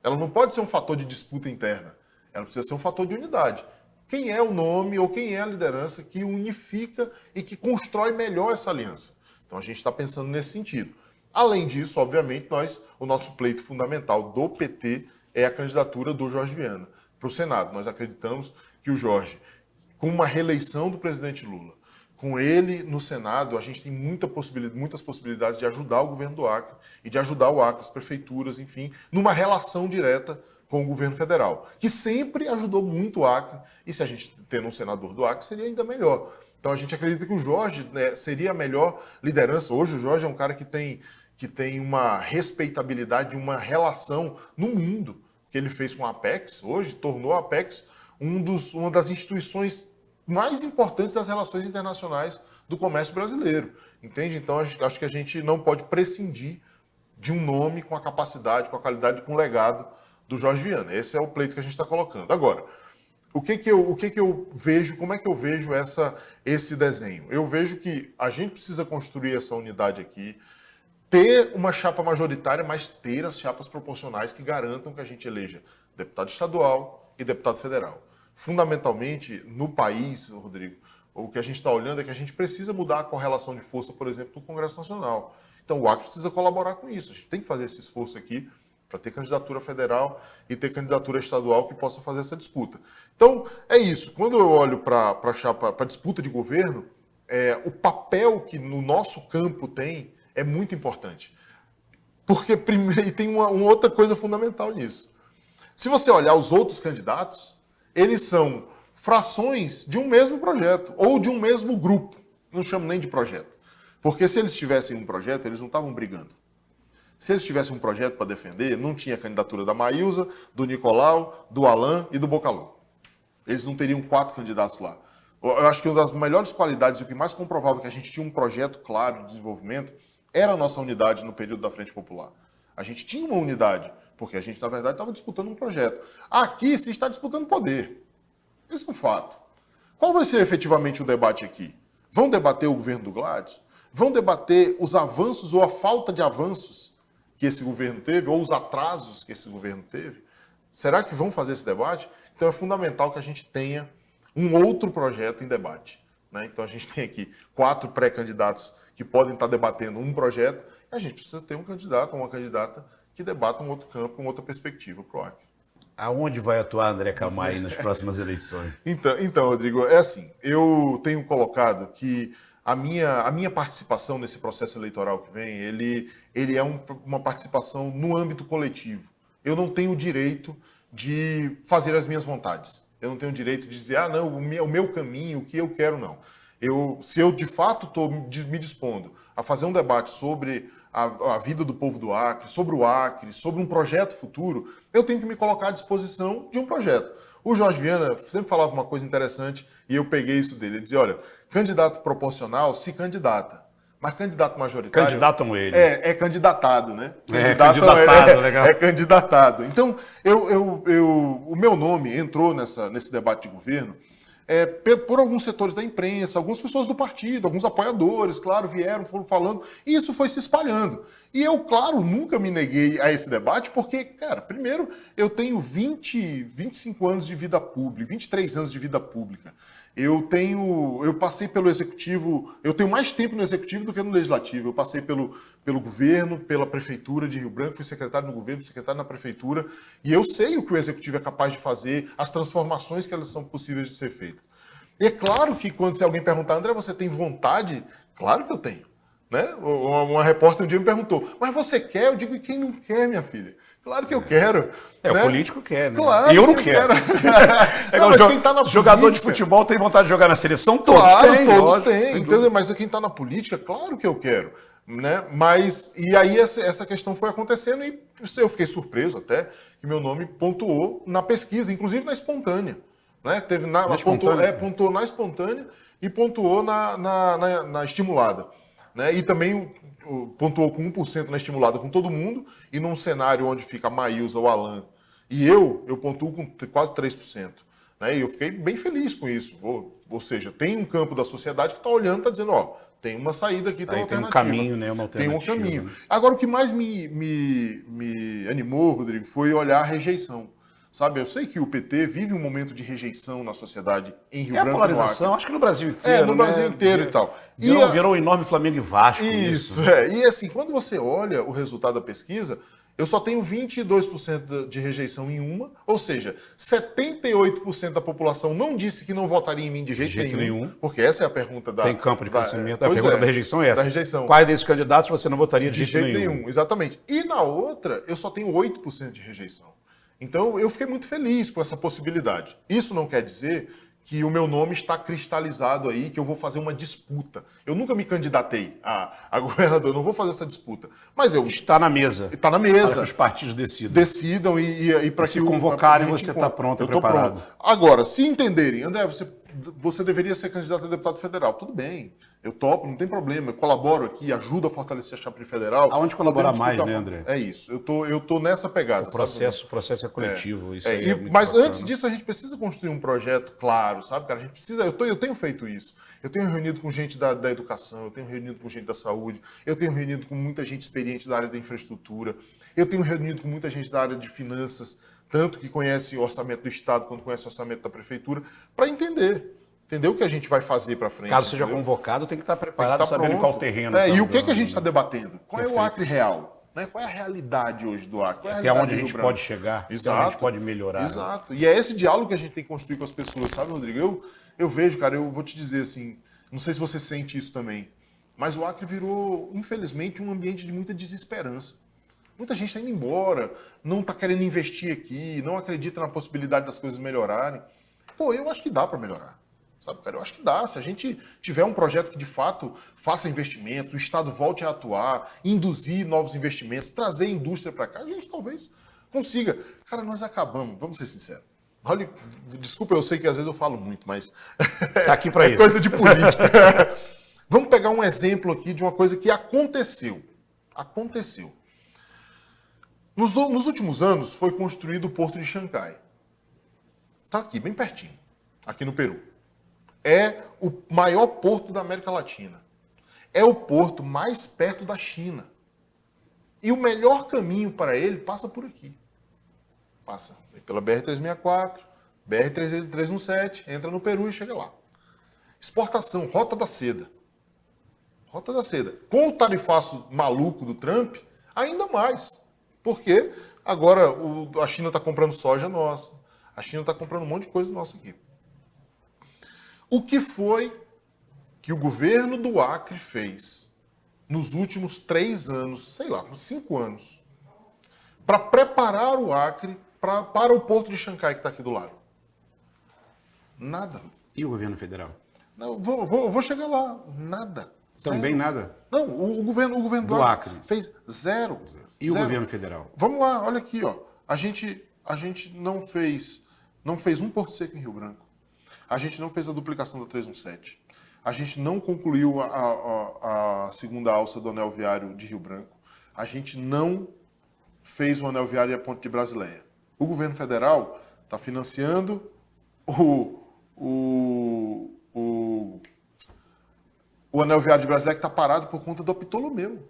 Ela não pode ser um fator de disputa interna, ela precisa ser um fator de unidade. Quem é o nome ou quem é a liderança que unifica e que constrói melhor essa aliança? Então a gente está pensando nesse sentido. Além disso, obviamente, o nosso pleito fundamental do PT é a candidatura do Jorge Viana para o Senado. Nós acreditamos que o Jorge, com uma reeleição do presidente Lula, com ele no Senado, a gente tem muitas possibilidades de ajudar o governo do Acre e de ajudar o Acre, as prefeituras, enfim, numa relação direta com o governo federal, que sempre ajudou muito o Acre, e se a gente ter um senador do Acre, seria ainda melhor. Então a gente acredita que o Jorge, né, seria a melhor liderança. Hoje o Jorge é um cara que tem uma respeitabilidade, uma relação no mundo, que ele fez com a Apex, hoje tornou a Apex uma das instituições mais importantes das relações internacionais do comércio brasileiro, entende? Então acho que a gente não pode prescindir de um nome com a capacidade, com a qualidade, com o legado do Jorge Viana. Esse é o pleito que a gente está colocando. Agora, o que eu vejo, como é que eu vejo esse desenho? Eu vejo que a gente precisa construir essa unidade aqui, ter uma chapa majoritária, mas ter as chapas proporcionais que garantam que a gente eleja deputado estadual e deputado federal. Fundamentalmente, no país, Rodrigo, o que a gente está olhando é que a gente precisa mudar a correlação de força, por exemplo, no Congresso Nacional. Então o Acre precisa colaborar com isso. A gente tem que fazer esse esforço aqui para ter candidatura federal e ter candidatura estadual que possa fazer essa disputa. Então, é isso. Quando eu olho para a disputa de governo, o papel que no nosso campo tem é muito importante. Porque e tem uma outra coisa fundamental nisso. Se você olhar os outros candidatos, eles são frações de um mesmo projeto ou de um mesmo grupo. Não chamo nem de projeto. Porque se eles tivessem um projeto, eles não estavam brigando. Se eles tivessem um projeto para defender, não tinha candidatura da Maílza, do Nicolau, do Alan e do Bocalô. Eles não teriam 4 candidatos lá. Eu acho que uma das melhores qualidades e o que mais comprovava que a gente tinha um projeto claro de desenvolvimento era a nossa unidade no período da Frente Popular. A gente tinha uma unidade, porque a gente, na verdade, estava disputando um projeto. Aqui se está disputando poder. Isso é um fato. Qual vai ser efetivamente o debate aqui? Vão debater o governo do Gladys? Vão debater os avanços ou a falta de avanços que esse governo teve, ou os atrasos que esse governo teve? Será que vão fazer esse debate? Então é fundamental que a gente tenha um outro projeto em debate, né? Então a gente tem aqui 4 pré-candidatos que podem estar debatendo um projeto, e a gente precisa ter um candidato ou uma candidata que debata um outro campo, uma outra perspectiva para o Acre. Aonde vai atuar André Camay nas próximas eleições? Então, Rodrigo, é assim, eu tenho colocado que a minha participação nesse processo eleitoral que vem, ele é uma participação no âmbito coletivo. Eu não tenho o direito de fazer as minhas vontades. Eu não tenho o direito de dizer, não, o meu caminho, o que eu quero, não. Se eu de fato estou me dispondo a fazer um debate sobre a vida do povo do Acre, sobre um projeto futuro, eu tenho que me colocar à disposição de um projeto. O Jorge Viana sempre falava uma coisa interessante e eu peguei isso dele. Ele dizia, olha, candidato proporcional se candidata, mas candidato majoritário... Candidatam ele. É candidatado, né? Candidatado, legal. É candidatado. Então, o meu nome entrou nesse debate de governo por alguns setores da imprensa, algumas pessoas do partido, alguns apoiadores, claro, foram falando, e isso foi se espalhando. E eu, claro, nunca me neguei a esse debate, porque, cara, primeiro, eu tenho 25 anos de vida pública, 23 anos de vida pública. Eu passei pelo executivo, eu tenho mais tempo no executivo do que no legislativo. Eu passei pelo governo, pela prefeitura de Rio Branco, fui secretário no governo, secretário na prefeitura, e eu sei o que o executivo é capaz de fazer, as transformações que elas são possíveis de ser feitas. E é claro que se alguém perguntar, André, você tem vontade? Claro que eu tenho. Né? Uma repórter um dia me perguntou, mas você quer? Eu digo, e quem não quer, minha filha? Claro que eu quero. Né? O político quer, né? Claro, e eu não quero. Mas quem tá na jogador política... de futebol tem vontade de jogar na seleção? Todos claro, têm. Todos têm, entendeu? Mas quem está na política, claro que eu quero. Né? E aí essa questão foi acontecendo e eu fiquei surpreso até que meu nome pontuou na pesquisa, inclusive na espontânea. Né? Pontuou na espontânea e pontuou na estimulada. Né? E também pontuou com 1% na estimulada com todo mundo, e num cenário onde fica a Maílza, o Alan e eu pontuo com quase 3%. Né? E eu fiquei bem feliz com isso. Ou seja, tem um campo da sociedade que está olhando e está dizendo, tem uma saída aqui, tem uma alternativa. Tem um caminho, né? Uma alternativa. Tem um caminho. Agora, o que mais me animou, Rodrigo, foi olhar a rejeição. Sabe, eu sei que o PT vive um momento de rejeição na sociedade em Rio Branco. É a polarização, acho que no Brasil inteiro. No Brasil inteiro e tal. Virou um enorme Flamengo e Vasco. Isso. E assim, quando você olha o resultado da pesquisa, eu só tenho 22% de rejeição em uma, ou seja, 78% da população não disse que não votaria em mim de jeito nenhum. Porque essa é a pergunta da... Tem campo de crescimento. A pergunta da rejeição é essa. Da rejeição. Quais desses candidatos você não votaria de jeito nenhum? Exatamente. E na outra, eu só tenho 8% de rejeição. Então, eu fiquei muito feliz com essa possibilidade. Isso não quer dizer que o meu nome está cristalizado aí, que eu vou fazer uma disputa. Eu nunca me candidatei a governador, eu não vou fazer essa disputa. Mas eu... Está na mesa. Está na mesa. Para que os partidos decidam. Decidam e para que... Se convocarem, você está pronto e preparado. Pronto. Agora, se entenderem, André, você você deveria ser candidato a deputado federal. Tudo bem, eu topo, não tem problema, eu colaboro aqui, ajudo a fortalecer a chapa federal. Aonde colaborar mais, disputar, né, André? É isso, eu tô nessa pegada. O processo é coletivo, isso aí é muito mas bacana. antes disso, a gente precisa construir um projeto claro, sabe, cara? A gente precisa, eu tenho feito isso. Eu tenho reunido com gente da educação, eu tenho reunido com gente da saúde, eu tenho reunido com muita gente experiente da área da infraestrutura, eu tenho reunido com muita gente da área de finanças, tanto que conhece o orçamento do Estado quanto conhece o orçamento da Prefeitura, para entender o que a gente vai fazer para frente. Caso seja entendeu? convocado, tem que estar Tem que preparado, tá sabendo pronto. qual terreno. E o que a andando, gente está né? debatendo? Qual é o Perfeito. Acre real? Né? Qual é a realidade hoje do Acre? Qual é a Até realidade onde a do Rio gente Branco? pode chegar, até onde a Exato. gente pode melhorar. Exato. E é esse diálogo que a gente tem que construir com as pessoas, sabe, Rodrigo? Eu vejo, cara, eu vou te dizer assim, não sei se você sente isso também, mas o Acre virou, infelizmente, um ambiente de muita desesperança. Muita gente está indo embora, não está querendo investir aqui, não acredita na possibilidade das coisas melhorarem. Pô, eu acho que dá para melhorar. Sabe, cara? Eu acho que dá. Se a gente tiver um projeto que, de fato, faça investimentos, o Estado volte a atuar, induzir novos investimentos, trazer indústria para cá, a gente talvez consiga. Cara, nós acabamos, vamos ser sinceros. Olha, desculpa, eu sei que às vezes eu falo muito, mas Tá aqui para é isso. coisa de política. Vamos pegar um exemplo aqui de uma coisa que aconteceu. Aconteceu. Nos últimos anos foi construído o Porto de Xangai. Está aqui, bem pertinho, aqui no Peru. É o maior porto da América Latina. É o porto mais perto da China. E o melhor caminho para ele passa por aqui. Passa pela BR-364, BR-317, entra no Peru e chega lá. Exportação, Rota da Seda. Rota da Seda. Com o tarifaço maluco do Trump, ainda mais. Porque agora a China está comprando soja nossa, a China está comprando um monte de coisa nossa aqui. O que foi que o governo do Acre fez nos últimos 3 anos, sei lá, 5 anos, para preparar o Acre para o Porto de Xangai que está aqui do lado? Nada. E o governo federal? Não, vou chegar lá. Nada. Também Zero. nada? Não, o governo Do Acre fez zero. E o Zero. governo federal? Vamos lá, olha aqui, ó. A gente não fez um Porto Seco em Rio Branco. A gente não fez a duplicação da 317. A gente não concluiu a segunda alça do anel viário de Rio Branco. A gente não fez o anel viário e a ponte de Brasileia. O governo federal está financiando o anel viário de Brasileia que está parado por conta do Ptolomeu,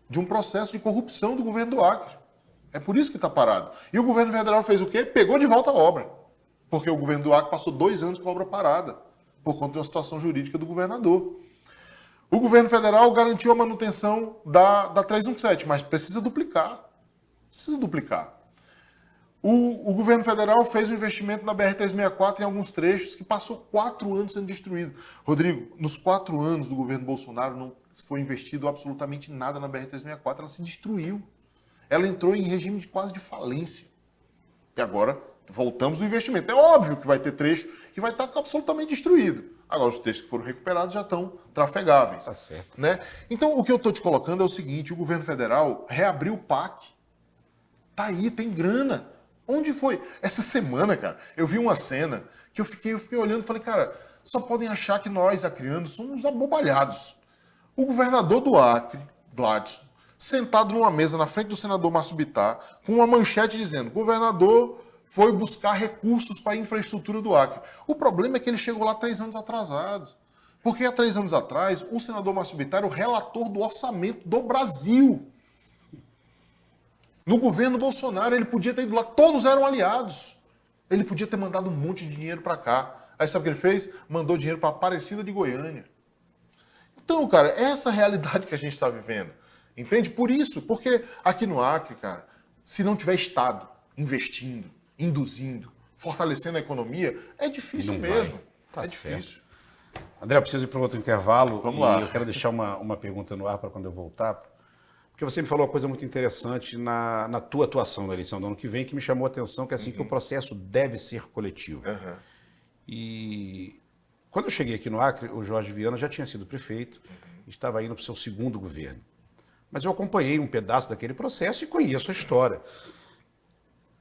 de um processo de corrupção do governo do Acre. É por isso que está parado. E o governo federal fez o quê? Pegou de volta a obra. Porque o governo do Acre passou 2 anos com a obra parada, por conta de uma situação jurídica do governador. O governo federal garantiu a manutenção da 317, mas precisa duplicar. Precisa duplicar. O governo federal fez um investimento na BR-364 em alguns trechos que passou 4 anos sendo destruído. Rodrigo, nos 4 anos do governo Bolsonaro não foi investido absolutamente nada na BR-364, ela se destruiu. Ela entrou em regime quase de falência. E agora voltamos ao investimento. É óbvio que vai ter trecho que vai estar absolutamente destruído. Agora, os trechos que foram recuperados já estão trafegáveis. Tá certo. Né? Então, o que eu estou te colocando é o seguinte, o governo federal reabriu o PAC. Tá aí, tem grana. Onde foi? Essa semana, cara, eu vi uma cena que eu fiquei olhando e falei, cara, só podem achar que nós, acreanos, somos abobalhados. O governador do Acre, Gladson, sentado numa mesa na frente do senador Márcio Bittar, com uma manchete dizendo, governador foi buscar recursos para a infraestrutura do Acre. O problema é que ele chegou lá 3 anos atrasado. Porque há 3 anos atrás, o senador Márcio Bittar era o relator do orçamento do Brasil. No governo Bolsonaro, ele podia ter ido lá, todos eram aliados. Ele podia ter mandado um monte de dinheiro para cá. Aí sabe o que ele fez? Mandou dinheiro para Aparecida de Goiânia. Então, cara, é essa realidade que a gente está vivendo. Entende? Por isso, porque aqui no Acre, cara, se não tiver Estado investindo, induzindo, fortalecendo a economia, é difícil Não mesmo. vai. Tá é certo. difícil. André, eu preciso ir para outro intervalo. Vamos lá. Eu quero deixar uma pergunta no ar para quando eu voltar. Porque você me falou uma coisa muito interessante na tua atuação na eleição do ano que vem, que me chamou a atenção, que é assim que o processo deve ser coletivo. Uhum. E quando eu cheguei aqui no Acre, o Jorge Viana já tinha sido prefeito, estava indo para o seu 2º governo. Mas eu acompanhei um pedaço daquele processo e conheço a história.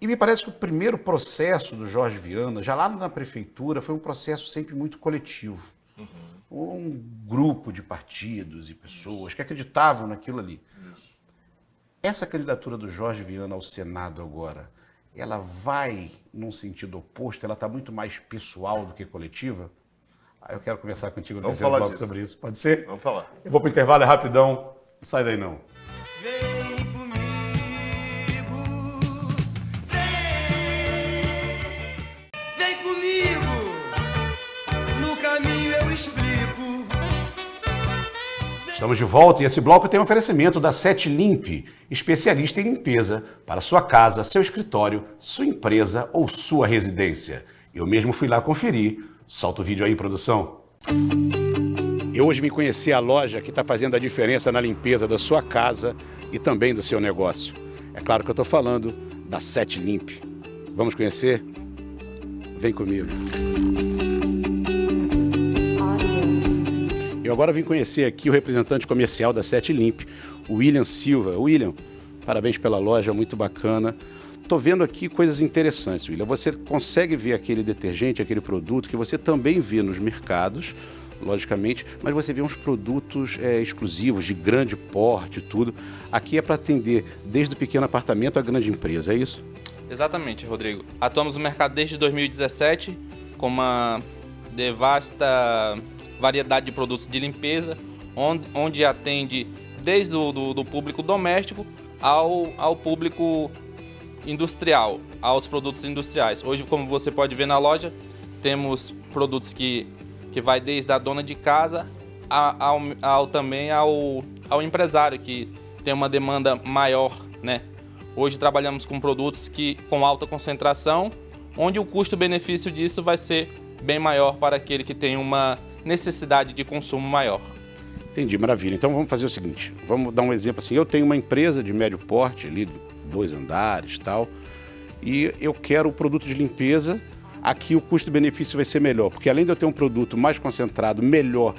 E me parece que o primeiro processo do Jorge Viana, já lá na prefeitura, foi um processo sempre muito coletivo. Um grupo de partidos e pessoas que acreditavam naquilo ali. Essa candidatura do Jorge Viana ao Senado agora, ela vai num sentido oposto? Ela está muito mais pessoal do que coletiva? Eu quero conversar contigo no terceiro bloco sobre isso. Pode ser? Vamos falar. Eu vou para o intervalo, é rapidão. Não sai daí não. Vem comigo, vem comigo, no caminho eu explico. Estamos de volta e esse bloco tem um oferecimento da Sete Limpe, especialista em limpeza para sua casa, seu escritório, sua empresa ou sua residência. Eu mesmo fui lá conferir. Solta o vídeo aí, produção. Eu hoje vim conhecer a loja que está fazendo a diferença na limpeza da sua casa e também do seu negócio. É claro que eu estou falando da Sete Limpe. Vamos conhecer? Vem comigo. Eu agora vim conhecer aqui o representante comercial da Sete Limpe, o William Silva. William, parabéns pela loja, muito bacana. Estou vendo aqui coisas interessantes, William. Você consegue ver aquele detergente, aquele produto que você também vê nos mercados, logicamente, mas você vê uns produtos exclusivos, de grande porte e tudo. Aqui é para atender desde o pequeno apartamento à grande empresa, é isso? Exatamente, Rodrigo. Atuamos no mercado desde 2017 com uma vasta variedade de produtos de limpeza, onde atende desde do público doméstico ao público industrial, aos produtos industriais. Hoje, como você pode ver na loja, temos produtos que vai desde a dona de casa também ao empresário, que tem uma demanda maior, né? Hoje trabalhamos com produtos com alta concentração, onde o custo-benefício disso vai ser bem maior para aquele que tem uma necessidade de consumo maior. Entendi, maravilha. Então vamos fazer o seguinte, vamos dar um exemplo assim. Eu tenho uma empresa de médio porte ali, 2 andares e tal, e eu quero o produto de limpeza. Aqui o custo-benefício vai ser melhor, porque além de eu ter um produto mais concentrado, melhor,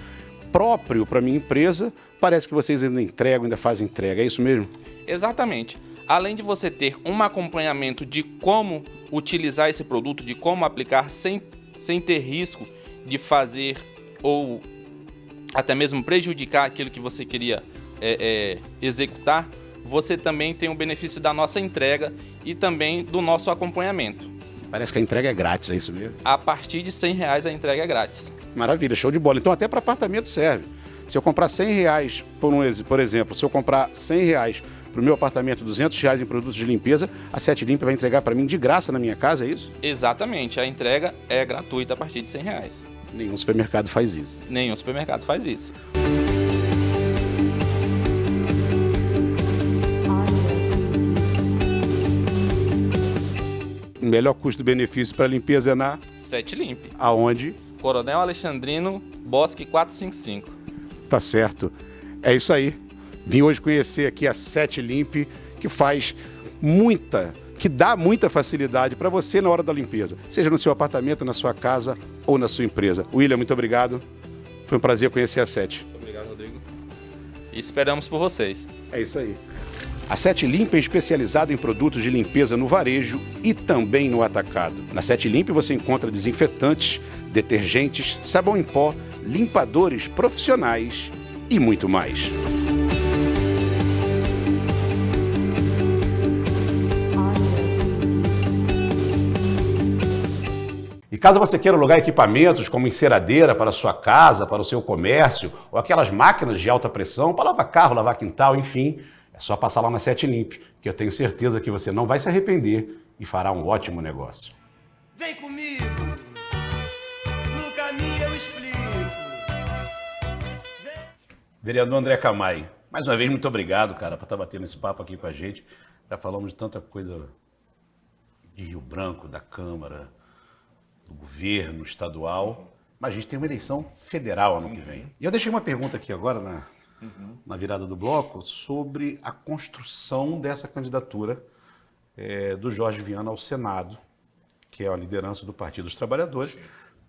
próprio para minha empresa, parece que vocês ainda fazem entrega, é isso mesmo? Exatamente. Além de você ter um acompanhamento de como utilizar esse produto, de como aplicar sem ter risco de fazer ou até mesmo prejudicar aquilo que você queria executar, você também tem o benefício da nossa entrega e também do nosso acompanhamento. Parece que a entrega é grátis, é isso mesmo? A partir de R$100 a entrega é grátis. Maravilha, show de bola. Então até para apartamento serve. Se eu comprar R$100, por exemplo, se eu comprar R$100 para o meu apartamento, R$200 em produtos de limpeza, a Sete Limpe vai entregar para mim de graça na minha casa, é isso? Exatamente, a entrega é gratuita a partir de R$100. Nenhum supermercado faz isso. Nenhum supermercado faz isso. O melhor custo-benefício para limpeza é na... Sete Limpe. Aonde? Coronel Alexandrino, Bosque 455. Tá certo. É isso aí. Vim hoje conhecer aqui a Sete Limpe, que dá muita facilidade para você na hora da limpeza, seja no seu apartamento, na sua casa ou na sua empresa. William, muito obrigado. Foi um prazer conhecer a Sete. Muito obrigado, Rodrigo. E esperamos por vocês. É isso aí. A Sete Limpe é especializada em produtos de limpeza no varejo e também no atacado. Na Sete Limpe você encontra desinfetantes, detergentes, sabão em pó, limpadores profissionais e muito mais. E caso você queira alugar equipamentos como enceradeira para a sua casa, para o seu comércio, ou aquelas máquinas de alta pressão para lavar carro, lavar quintal, enfim, é só passar lá na Sete Limpe, que eu tenho certeza que você não vai se arrepender e fará um ótimo negócio. Vem comigo, no caminho eu explico. Vereador André Camay, mais uma vez muito obrigado, cara, por estar batendo esse papo aqui com a gente. Já falamos de tanta coisa de Rio Branco, da Câmara, do governo estadual, mas a gente tem uma eleição federal ano que vem. E eu deixei uma pergunta aqui agora na virada do bloco sobre a construção dessa candidatura do Jorge Viana ao Senado, que é a liderança do Partido dos Trabalhadores,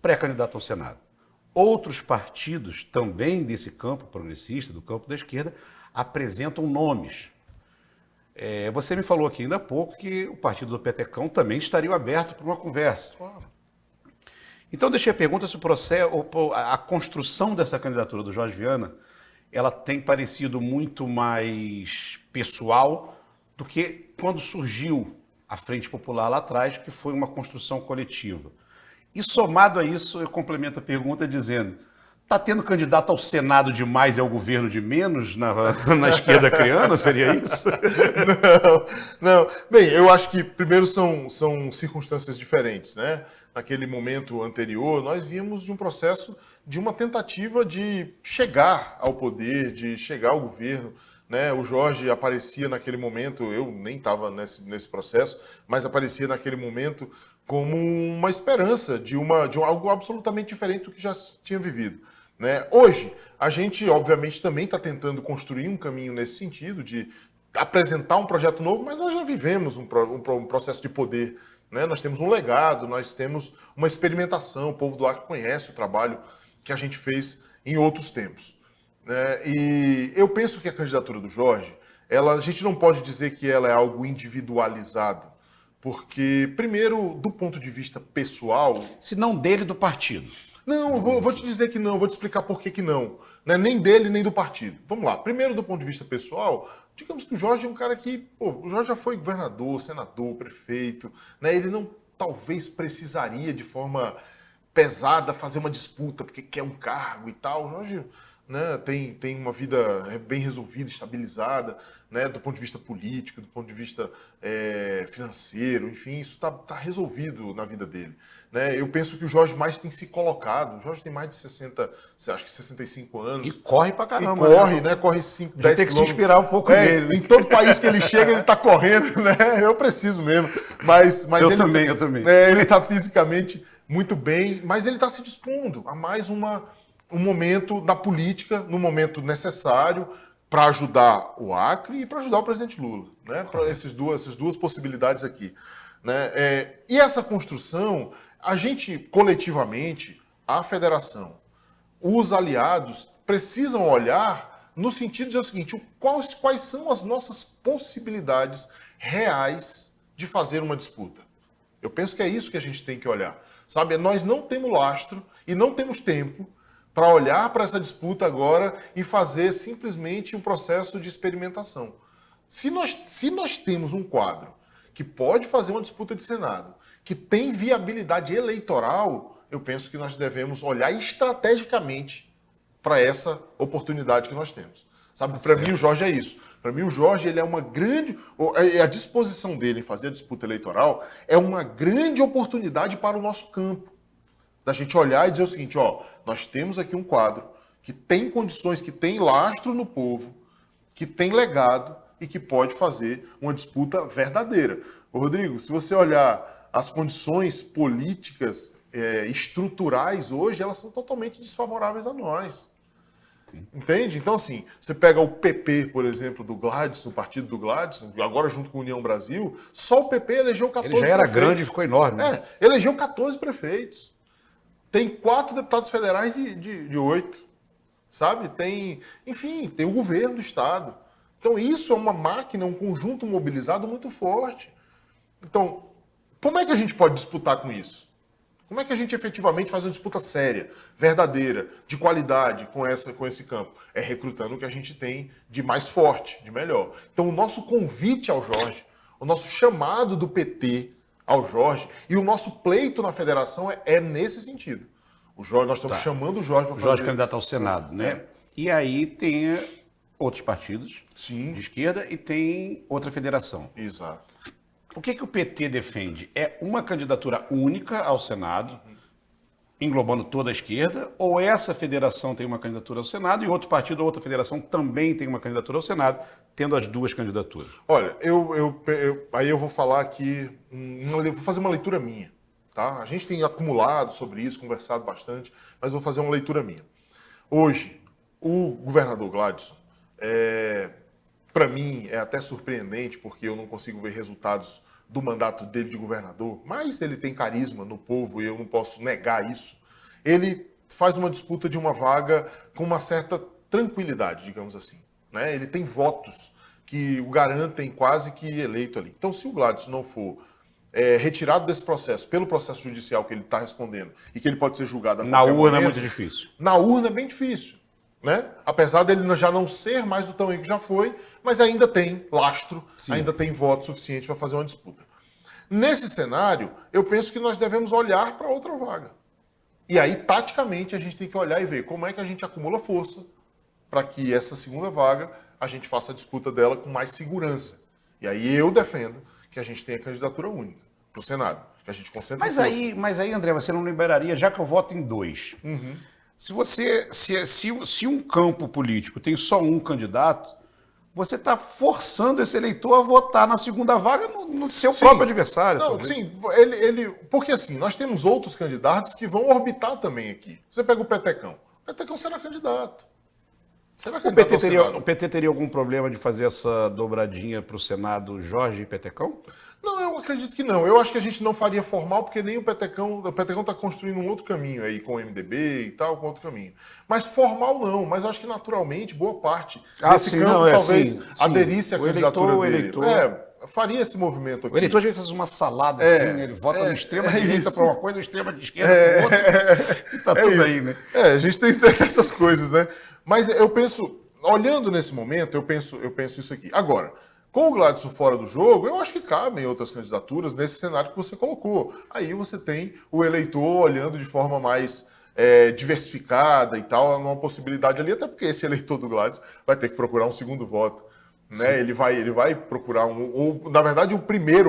pré-candidato ao Senado. Outros partidos também desse campo progressista, do campo da esquerda, apresentam nomes. Você me falou aqui ainda há pouco que o partido do Petecão também estaria aberto para uma conversa. Então, deixei a pergunta se o processo, a construção dessa candidatura do Jorge Viana, ela tem parecido muito mais pessoal do que quando surgiu a Frente Popular lá atrás, que foi uma construção coletiva. E somado a isso, eu complemento a pergunta dizendo, está tendo candidato ao Senado de mais e ao governo de menos na esquerda criana? Seria isso? Não. Bem, eu acho que primeiro são circunstâncias diferentes, né? Naquele momento anterior, nós vimos de um processo de uma tentativa de chegar ao poder, de chegar ao governo, né? O Jorge aparecia naquele momento, eu nem estava nesse processo, mas aparecia naquele momento como uma esperança de algo absolutamente diferente do que já tinha vivido. Né? Hoje, a gente, obviamente, também está tentando construir um caminho nesse sentido, de apresentar um projeto novo, mas nós já vivemos um processo de poder. Né? Nós temos um legado, nós temos uma experimentação, o povo do Acre conhece o trabalho que a gente fez em outros tempos. Né? E eu penso que a candidatura do Jorge, a gente não pode dizer que ela é algo individualizado, porque, primeiro, do ponto de vista pessoal... Se não dele, do partido. Não, eu vou te dizer que não, vou te explicar por que não. Né? Nem dele, nem do partido. Vamos lá. Primeiro, do ponto de vista pessoal, digamos que o Jorge é um cara que... o Jorge já foi governador, senador, prefeito. Né? Ele não, talvez, precisaria, de forma pesada, fazer uma disputa, porque quer um cargo e tal. O Jorge... Né, tem uma vida bem resolvida, estabilizada, né, do ponto de vista político, do ponto de vista financeiro, enfim, isso está resolvido na vida dele. Né? Eu penso que o Jorge mais tem se colocado, o Jorge tem mais de 65 anos. E corre pra caramba. E corre, né? Corre 5, 10 quilômetros. Tem que se inspirar um pouco nele. Em todo país que ele chega, ele está correndo, né? Eu preciso mesmo. Mas eu também. Ele está fisicamente muito bem, mas ele está se dispondo a mais um momento da política, no momento necessário, para ajudar o Acre e para ajudar o presidente Lula. Né? Para essas duas possibilidades aqui. Né? E essa construção, a gente, coletivamente, a federação, os aliados, precisam olhar no sentido de dizer o seguinte, quais são as nossas possibilidades reais de fazer uma disputa. Eu penso que é isso que a gente tem que olhar. Sabe? Nós não temos lastro e não temos tempo para olhar para essa disputa agora e fazer simplesmente um processo de experimentação. Se nós temos um quadro que pode fazer uma disputa de Senado, que tem viabilidade eleitoral, eu penso que nós devemos olhar estrategicamente para essa oportunidade que nós temos. Sabe? Para mim, o Jorge é isso. Para mim, o Jorge ele é uma grande... A disposição dele em fazer a disputa eleitoral é uma grande oportunidade para o nosso campo. Da gente olhar e dizer o seguinte, nós temos aqui um quadro que tem condições, que tem lastro no povo, que tem legado e que pode fazer uma disputa verdadeira. Ô, Rodrigo, se você olhar as condições políticas estruturais hoje, elas são totalmente desfavoráveis a nós. Sim. Entende? Então, assim, você pega o PP, por exemplo, do Gladson, o partido do Gladson, agora junto com a União Brasil, só o PP elegeu 14 prefeitos. Ele já era grande e ficou enorme. Né? Elegeu 14 prefeitos. Tem 4 deputados federais de 8, sabe? Tem o governo do Estado. Então, isso é uma máquina, um conjunto mobilizado muito forte. Então, como é que a gente pode disputar com isso? Como é que a gente efetivamente faz uma disputa séria, verdadeira, de qualidade com esse campo? É recrutando o que a gente tem de mais forte, de melhor. Então, o nosso convite ao Jorge, o nosso chamado do PT ao Jorge, e o nosso pleito na federação é nesse sentido. Nós estamos chamando o Jorge para fazer... O Jorge candidato ao Senado, né? E aí tem outros partidos de esquerda e tem outra federação. Exato. O que o PT defende? É uma candidatura única ao Senado, englobando toda a esquerda, ou essa federação tem uma candidatura ao Senado e outro partido ou outra federação também tem uma candidatura ao Senado, tendo as duas candidaturas? Olha, aí eu vou falar aqui, vou fazer uma leitura minha. Tá? A gente tem acumulado sobre isso, conversado bastante, mas vou fazer uma leitura minha. Hoje, o governador Gladson, para mim, é até surpreendente, porque eu não consigo ver resultados do mandato dele de governador, mas ele tem carisma no povo e eu não posso negar isso. Ele faz uma disputa de uma vaga com uma certa tranquilidade, digamos assim. Né? Ele tem votos que o garantem quase que eleito ali. Então, se o Gladson não for retirado desse processo, pelo processo judicial que ele está respondendo, e que ele pode ser julgado a Na qualquer urna é momento, muito difícil. na urna é bem difícil, né? Apesar dele já não ser mais do tamanho que já foi, mas ainda tem lastro, ainda tem voto suficiente para fazer uma disputa. Nesse cenário, eu penso que nós devemos olhar para outra vaga. E aí, taticamente, a gente tem que olhar e ver como é que a gente acumula força para que essa segunda vaga a gente faça a disputa dela com mais segurança. E aí eu defendo que a gente tenha candidatura única para o Senado, que a gente concentre Mas força. aí, André, você não liberaria, já que eu voto em 2. Se um campo político tem só um candidato, você está forçando esse eleitor a votar na segunda vaga no seu próprio adversário. Não, talvez. sim, porque assim, nós temos outros candidatos que vão orbitar também aqui. Você pega o Petecão. O Petecão será candidato. Será O candidato PT, ao teria, Senado. o PT teria algum problema de fazer essa dobradinha para o Senado Jorge e Petecão? Não, eu acredito que não. Eu acho que a gente não faria formal, porque nem o Petecão está construindo um outro caminho aí, com o MDB e tal, com outro caminho. Mas formal não, mas eu acho que naturalmente boa parte desse sim, campo não, talvez sim. aderisse à O candidatura eleitor- o dele. eleitor- Faria esse movimento aqui. O eleitor às vezes faz uma salada assim, né? Ele vota no extrema direita isso. para uma coisa, no extrema de esquerda para outra. E tá tudo isso. aí, né? A gente tem essas coisas, né? Mas eu penso, olhando nesse momento, eu penso isso aqui. Agora, com o Gladson fora do jogo, eu acho que cabem outras candidaturas nesse cenário que você colocou. Aí você tem o eleitor olhando de forma mais diversificada e tal, uma possibilidade ali, até porque esse eleitor do Gladson vai ter que procurar um segundo voto. Né? Ele vai procurar na verdade, o primeiro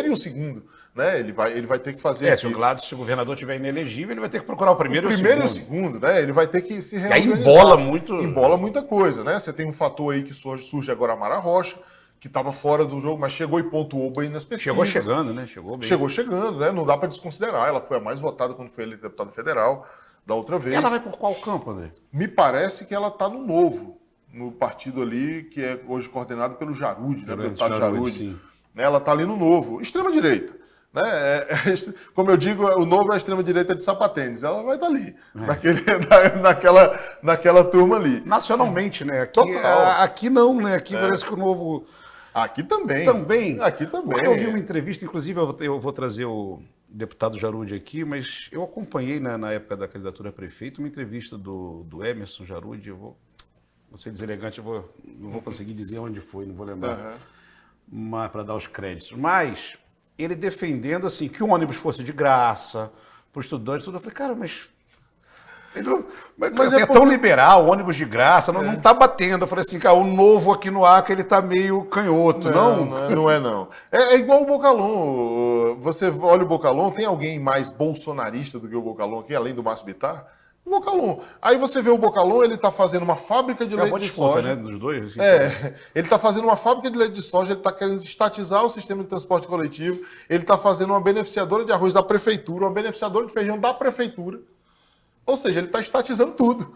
e o segundo. Né? Ele vai ter que fazer. Se o Gladson, se o governador estiver inelegível, ele vai ter que procurar o primeiro, e o segundo, né? Ele vai ter que se aí reorganizar. embola muita coisa, né? Você tem um fator aí que surge agora, a Mara Rocha, que estava fora do jogo, mas chegou e pontuou bem nas pesquisas. Chegou chegando, né? Chegou bem. Chegou chegando, né? Não dá para desconsiderar. Ela foi a mais votada quando foi eleita deputada federal da outra vez. Ela vai por qual campo, André? Me parece que ela está no Novo, no partido ali que é hoje coordenado pelo Jarude, né? O deputado Jarude. Sim. Ela está ali no Novo, extrema-direita. Né? Como eu digo, o Novo é a extrema-direita de sapatênis. Ela vai estar ali, naquela turma ali. Nacionalmente, né? Aqui não, né? Aqui parece que o Novo... Aqui também. Aqui também. Eu vi uma entrevista, inclusive eu vou trazer o deputado Jarude aqui, mas eu acompanhei na época da candidatura a prefeito uma entrevista do Emerson Jarude. Eu vou ser deselegante, não vou conseguir dizer onde foi, não vou lembrar, para dar os créditos. Mas ele defendendo assim que o ônibus fosse de graça para o estudante, tudo. Eu falei, cara, mas é tão liberal, ônibus de graça, não tá batendo. Eu falei assim, cara, o Novo aqui no Acre, ele tá meio canhoto, não? Não. É igual o Bocalhon. Você olha o Bocalhon, tem alguém mais bolsonarista do que o Bocalhon aqui, além do Márcio Bittar? O Bocalhon. Aí você vê o Bocalhon, ele tá fazendo uma fábrica de leite de soja. Né, dos dois? Assim, ele tá fazendo uma fábrica de leite de soja, ele tá querendo estatizar o sistema de transporte coletivo, ele tá fazendo uma beneficiadora de arroz da prefeitura, uma beneficiadora de feijão da prefeitura. Ou seja, ele está estatizando tudo.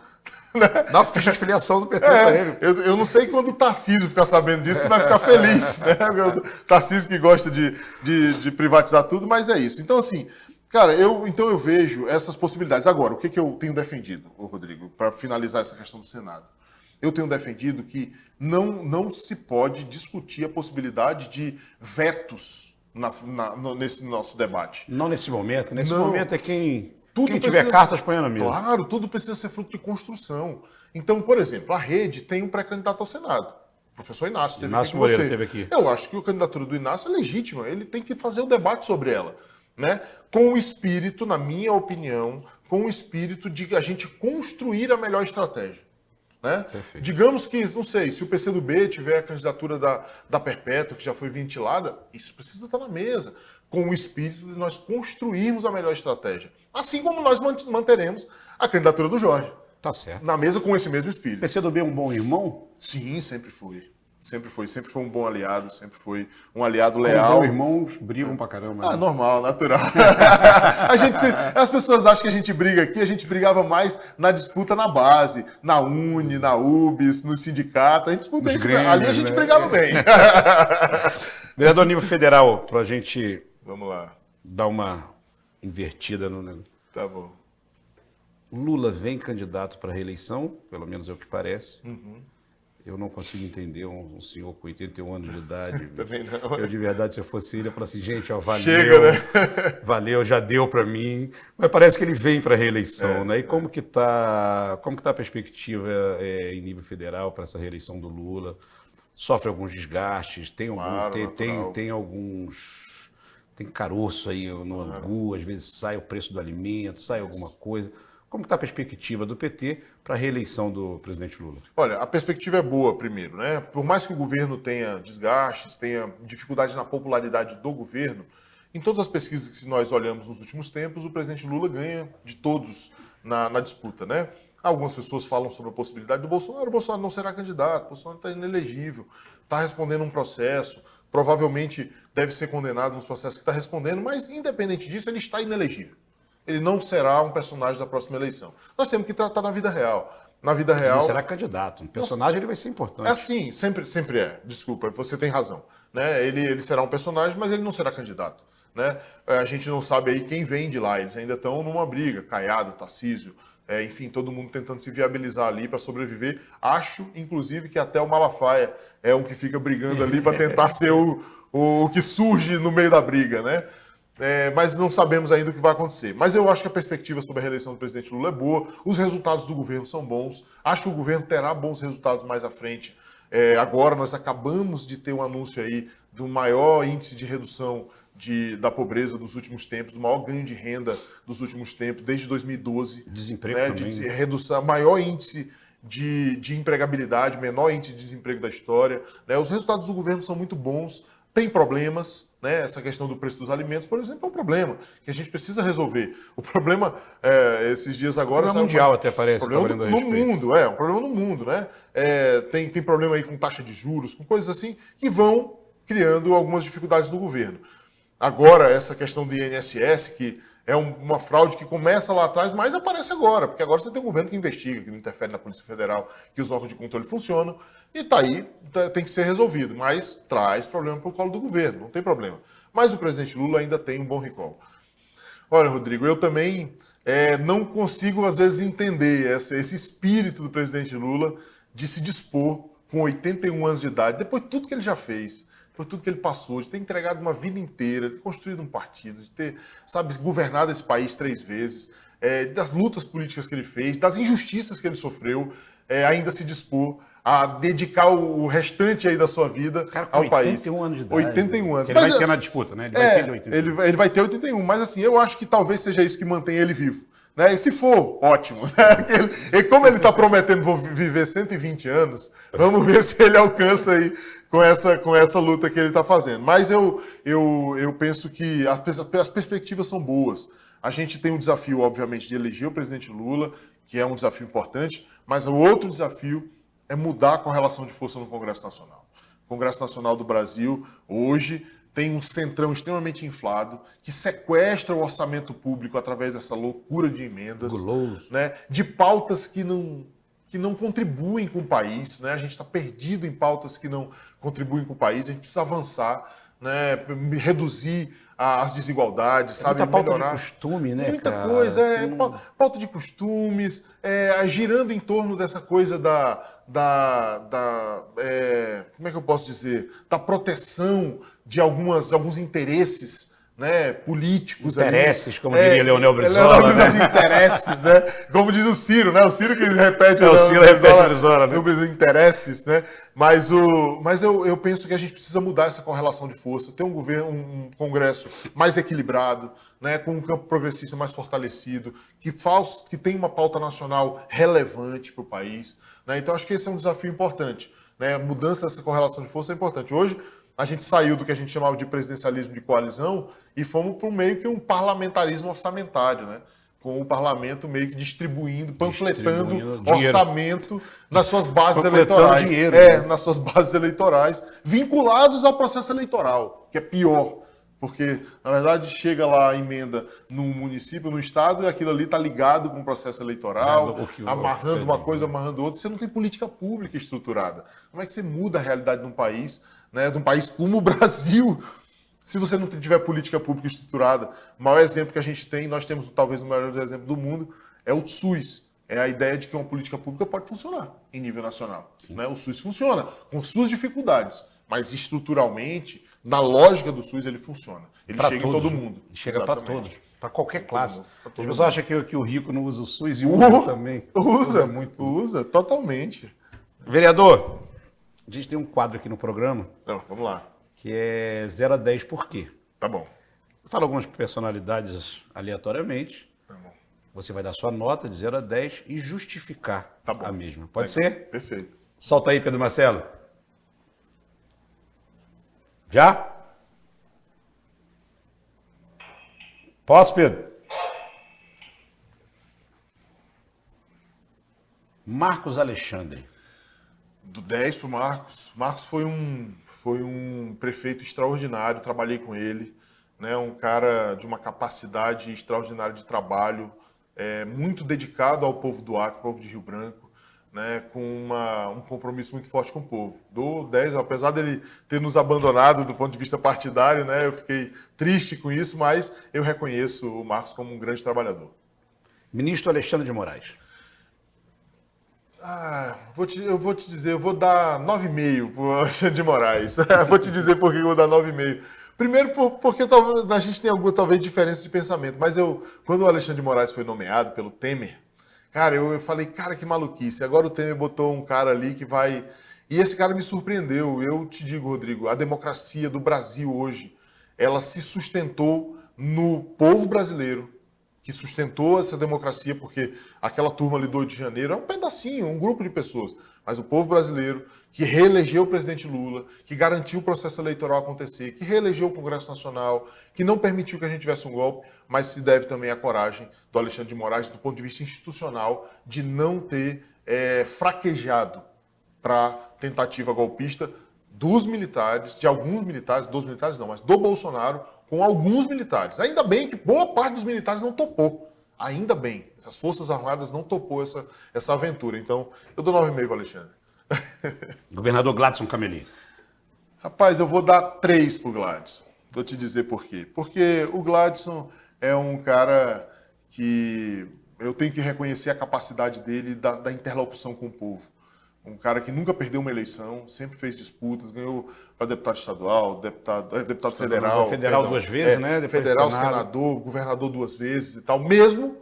Né? Dá uma ficha de filiação do PT para ele. Eu não sei quando o Tarcísio ficar sabendo disso, você vai ficar feliz. Né? O Tarcísio que gosta de privatizar tudo, mas é isso. Então, assim, cara, eu vejo essas possibilidades. Agora, o que eu tenho defendido, Rodrigo, para finalizar essa questão do Senado? Eu tenho defendido que não se pode discutir a possibilidade de vetos nesse nosso debate. Não nesse momento. Nesse Não. momento é quem Tudo tiver cartas põe na mesa. Claro, tudo precisa ser fruto de construção. Então, por exemplo, a Rede tem um pré-candidato ao Senado. O professor Inácio teve aqui com Moreira você. teve aqui. Eu acho que a candidatura do Inácio é legítima. Ele tem que fazer o debate sobre ela. Né? Com o espírito, na minha opinião, com o espírito de a gente construir a melhor estratégia. Né? Digamos que, não sei, se o PCdoB tiver a candidatura da Perpétua, que já foi ventilada, isso precisa estar na mesa, com o espírito de nós construirmos a melhor estratégia. Assim como nós manteremos a candidatura do Jorge. Tá certo. Na mesa com esse mesmo espírito. O PCdoB é um bom irmão? Sim, sempre foi. Sempre foi um bom aliado, sempre foi um aliado leal. Como irmãos brigam pra caramba. Ah, normal, natural. As pessoas acham que a gente briga aqui, a gente brigava mais na disputa na base, na Uni, na UBS, nos sindicatos. Ali a gente brigava bem. Vereador nível federal, pra gente Vamos lá. dar uma invertida no negócio. Tá bom. Lula vem candidato para reeleição, pelo menos é o que parece. Eu não consigo entender um senhor com 81 anos de idade. Também não. Eu, de verdade, se eu fosse ele, eu falaria assim, gente, ó, valeu, Chega, né? valeu, já deu para mim. Mas parece que ele vem para a reeleição, né? E como que tá a perspectiva em nível federal para essa reeleição do Lula? Sofre alguns desgastes, Claro, tem alguns... Tem caroço aí no angu, às vezes sai o preço do alimento, sai alguma coisa. Como está a perspectiva do PT para a reeleição do presidente Lula? Olha, a perspectiva é boa, primeiro, né? Por mais que o governo tenha desgastes, tenha dificuldade na popularidade do governo, em todas as pesquisas que nós olhamos nos últimos tempos, o presidente Lula ganha de todos na disputa, né? Algumas pessoas falam sobre a possibilidade do Bolsonaro. O Bolsonaro não será candidato, o Bolsonaro está inelegível, está respondendo um processo, provavelmente deve ser condenado nos processos que está respondendo, mas independente disso, ele está inelegível. Ele não será um personagem da próxima eleição. Nós temos que tratar na vida real. Na vida real... Ele não será candidato. Um personagem ele vai ser importante. É assim, sempre é. Desculpa, você tem razão. Né? Ele será um personagem, mas ele não será candidato. Né? A gente não sabe aí quem vem de lá. Eles ainda estão numa briga. Caiado, Tarcísio, enfim, todo mundo tentando se viabilizar ali para sobreviver. Acho, inclusive, que até o Malafaia é um que fica brigando ali para tentar ser o que surge no meio da briga, né? Mas não sabemos ainda o que vai acontecer. Mas eu acho que a perspectiva sobre a reeleição do presidente Lula é boa, os resultados do governo são bons, acho que o governo terá bons resultados mais à frente. Agora nós acabamos de ter um anúncio aí do maior índice de redução da pobreza dos últimos tempos, do maior ganho de renda dos últimos tempos, desde 2012. Desemprego também. De redução, maior índice de empregabilidade, menor índice de desemprego da história. Né? Os resultados do governo são muito bons, tem problemas. Né? Essa questão do preço dos alimentos, por exemplo, é um problema que a gente precisa resolver. O problema, esses dias agora... O problema mundial até parece. Um problema no mundo, um problema no mundo. Né? Tem problema aí com taxa de juros, com coisas assim, que vão criando algumas dificuldades do governo. Agora, essa questão do INSS, que é uma fraude que começa lá atrás, mas aparece agora, porque agora você tem um governo que investiga, que não interfere na Polícia Federal, que os órgãos de controle funcionam, e está aí, tem que ser resolvido, mas traz problema para o colo do governo, não tem problema. Mas o presidente Lula ainda tem um bom recall. Olha, Rodrigo, eu também não consigo, às vezes, entender esse espírito do presidente Lula de se dispor com 81 anos de idade, depois de tudo que ele já fez, por tudo que ele passou, de ter entregado uma vida inteira, de ter construído um partido, de ter, governado esse país 3 vezes, das lutas políticas que ele fez, das injustiças que ele sofreu, ainda se dispor a dedicar o restante aí da sua vida ao país. 81 anos de idade. 81 anos. Ele vai ter na disputa, né? Ele vai ter 81. Ele vai ter 81, mas assim, eu acho que talvez seja isso que mantém ele vivo. Né? E se for, ótimo. Né? Como ele está prometendo vou viver 120 anos, vamos ver se ele alcança aí com essa luta que ele está fazendo. Mas eu penso que as perspectivas são boas. A gente tem um desafio, obviamente, de eleger o presidente Lula, que é um desafio importante, mas o outro desafio é mudar a correlação de força no Congresso Nacional. O Congresso Nacional do Brasil, hoje, tem um centrão extremamente inflado, que sequestra o orçamento público através dessa loucura de emendas, né, de pautas que não contribuem com o país. Né? A gente está perdido em pautas que não contribuem com o país, a gente precisa avançar, né, reduzir as desigualdades, sabe? Muita pauta melhorar. De costume, né, Muita cara? coisa, pauta de costumes, girando em torno dessa coisa como é que eu posso dizer? Da proteção de alguns interesses, né, políticos. Interesses, ali. Como diria Leonel Brizola. Né? Interesses, né? Como diz o Ciro, né? O Ciro que repete o Ciro repete o Brizola, né? Interesses, né? Mas eu penso que a gente precisa mudar essa correlação de força, ter um governo, um Congresso mais equilibrado, né, com um campo progressista mais fortalecido, que tem uma pauta nacional relevante para o país. Né? Então, acho que esse é um desafio importante. Né? A mudança dessa correlação de força é importante. Hoje, a gente saiu do que a gente chamava de presidencialismo de coalizão e fomos para meio que um parlamentarismo orçamentário, né? Com o parlamento meio que distribuindo, panfletando orçamento nas suas bases eleitorais. Dinheiro, nas suas bases eleitorais, vinculados ao processo eleitoral, que é pior. Porque, na verdade, chega lá a emenda no município, no estado, e aquilo ali está ligado com o processo eleitoral, amarrando uma coisa, amarrando outra. Você não tem política pública estruturada. Como é que você muda a realidade de um país, né, de um país como o Brasil, se você não tiver política pública estruturada? O maior exemplo que a gente tem, nós temos talvez o maior exemplo do mundo, é o SUS. é a ideia de que uma política pública pode funcionar em nível nacional. Né? O SUS funciona, com suas dificuldades, mas estruturalmente, na lógica do SUS, ele funciona. Ele Pra chega todos, em todo mundo. Chega para Exatamente. todos, para qualquer classe. Pra todo As mundo. pessoas acham que o rico não usa o SUS e usa também. Usa muito. Usa, totalmente. Vereador, a gente tem um quadro aqui no programa Então, vamos lá. que é 0 a 10 por quê? Tá bom. Eu falo algumas personalidades aleatoriamente. Tá bom. Você vai dar sua nota de 0 a 10 e justificar Tá bom. a mesma. Pode Legal. ser? Perfeito. Solta aí, Pedro Marcelo. Já? Posso, Pedro? Marcos Alexandre. Do 10 para o Marcos. Marcos foi um prefeito extraordinário, trabalhei com ele, né? Um cara de uma capacidade extraordinária de trabalho, muito dedicado ao povo do Acre, povo de Rio Branco, né? Com um compromisso muito forte com o povo. Do 10, apesar dele ter nos abandonado do ponto de vista partidário, né? Eu fiquei triste com isso, mas eu reconheço o Marcos como um grande trabalhador. Ministro Alexandre de Moraes. Eu vou te dizer, eu vou dar 9,5 pro Alexandre de Moraes. Vou te dizer por que eu vou dar 9,5. Primeiro, porque talvez, a gente tem alguma, talvez, diferença de pensamento. Mas quando o Alexandre de Moraes foi nomeado pelo Temer, cara, eu falei, cara, que maluquice. Agora o Temer botou um cara ali que vai... E esse cara me surpreendeu. Eu te digo, Rodrigo, a democracia do Brasil hoje, ela se sustentou no povo brasileiro, que sustentou essa democracia, porque aquela turma ali do 8 de janeiro é um pedacinho, um grupo de pessoas. Mas o povo brasileiro, que reelegeu o presidente Lula, que garantiu o processo eleitoral acontecer, que reelegeu o Congresso Nacional, que não permitiu que a gente tivesse um golpe, mas se deve também à coragem do Alexandre de Moraes, do ponto de vista institucional, de não ter fraquejado para tentativa golpista dos militares, de alguns militares, dos militares não, mas do Bolsonaro, com alguns militares. Ainda bem que boa parte dos militares não topou. Ainda bem. Essas Forças Armadas não topou essa aventura. Então, eu dou 9,5 para Alexandre. Governador Gladson Camelim. Rapaz, eu vou dar 3 pro Gladson. Vou te dizer por quê. Porque o Gladson é um cara que eu tenho que reconhecer a capacidade dele da interlocução com o povo. Um cara que nunca perdeu uma eleição, sempre fez disputas, ganhou para deputado estadual, deputado federal. Federal perdão, 2 vezes, né? Depois Federal, Senado. senador, governador 2 vezes e tal, mesmo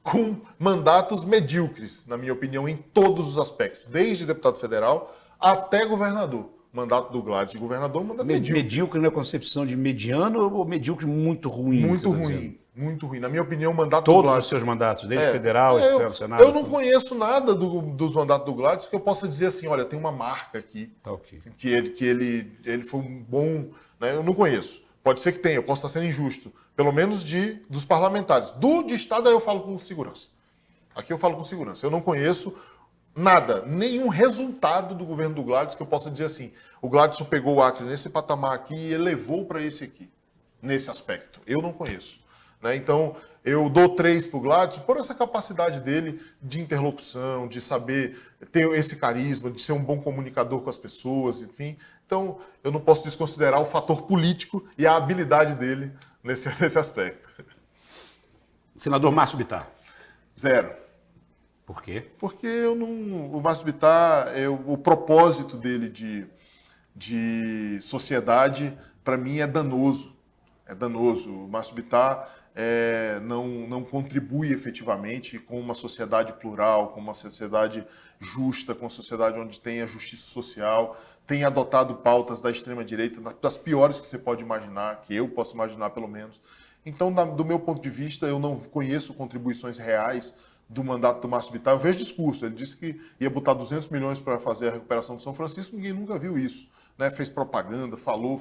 com mandatos medíocres, na minha opinião, em todos os aspectos, desde deputado federal até governador. Mandato do Gladys de governador, mandato medíocre. Medíocre na concepção de mediano ou medíocre muito ruim? Muito você tá ruim, dizendo? muito ruim. Na minha opinião, o mandato do Todos Gladys... os seus mandatos, desde federal, Senado. Eu não conheço nada dos mandatos do Gladys que eu possa dizer assim, olha, tem uma marca aqui, Tá ok. que ele foi um bom... Né? Eu não conheço. Pode ser que tenha, eu posso estar sendo injusto. Pelo menos dos parlamentares. De Estado, aí eu falo com segurança. Aqui eu falo com segurança. Eu não conheço nada, nenhum resultado do governo do Gladys que eu possa dizer assim, o Gladys pegou o Acre nesse patamar aqui e elevou para esse aqui, nesse aspecto. Eu não conheço. Né? Então, eu dou 3 para o Gladys por essa capacidade dele de interlocução, de saber ter esse carisma, de ser um bom comunicador com as pessoas, enfim. Então, eu não posso desconsiderar o fator político e a habilidade dele nesse aspecto. Senador Márcio Bittar. 0. Por quê? Porque o Márcio Bittar, o propósito dele de sociedade, para mim, é danoso. É danoso. O Márcio Bittar não contribui efetivamente com uma sociedade plural, com uma sociedade justa, com uma sociedade onde tem a justiça social, tem adotado pautas da extrema-direita, das piores que você pode imaginar, que eu posso imaginar pelo menos. Então, do meu ponto de vista, eu não conheço contribuições reais do mandato do Márcio Bittar. Eu vejo discurso, ele disse que ia botar 200 milhões para fazer a recuperação do São Francisco, ninguém nunca viu isso. Né? Fez propaganda, falou,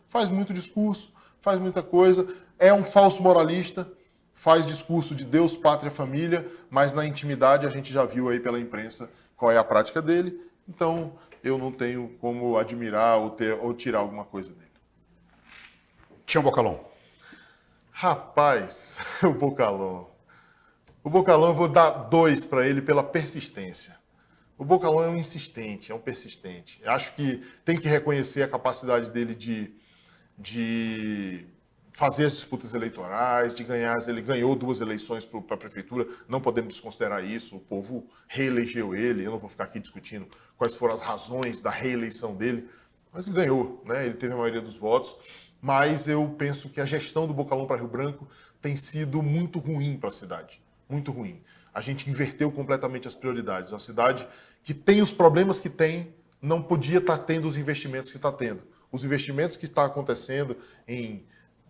faz muito discurso, faz muita coisa, é um falso moralista, faz discurso de Deus, pátria, família, mas na intimidade a gente já viu aí pela imprensa qual é a prática dele, então eu não tenho como admirar ou tirar alguma coisa dele. Tião Bocalon. Rapaz, o Bocalon. O Bocalon eu vou dar 2 para ele pela persistência. O Bocalon é um insistente, é um persistente. Acho que tem que reconhecer a capacidade dele de fazer as disputas eleitorais, de ganhar. Ele ganhou 2 eleições para a prefeitura, não podemos desconsiderar isso. O povo reelegeu ele. Eu não vou ficar aqui discutindo quais foram as razões da reeleição dele, mas ele ganhou, né? Ele teve a maioria dos votos. Mas eu penso que a gestão do Bocalhau para Rio Branco tem sido muito ruim para a cidade, muito ruim. A gente inverteu completamente as prioridades. Uma cidade que tem os problemas que tem, não podia estar tendo os investimentos que está tendo. Os investimentos que estão acontecendo em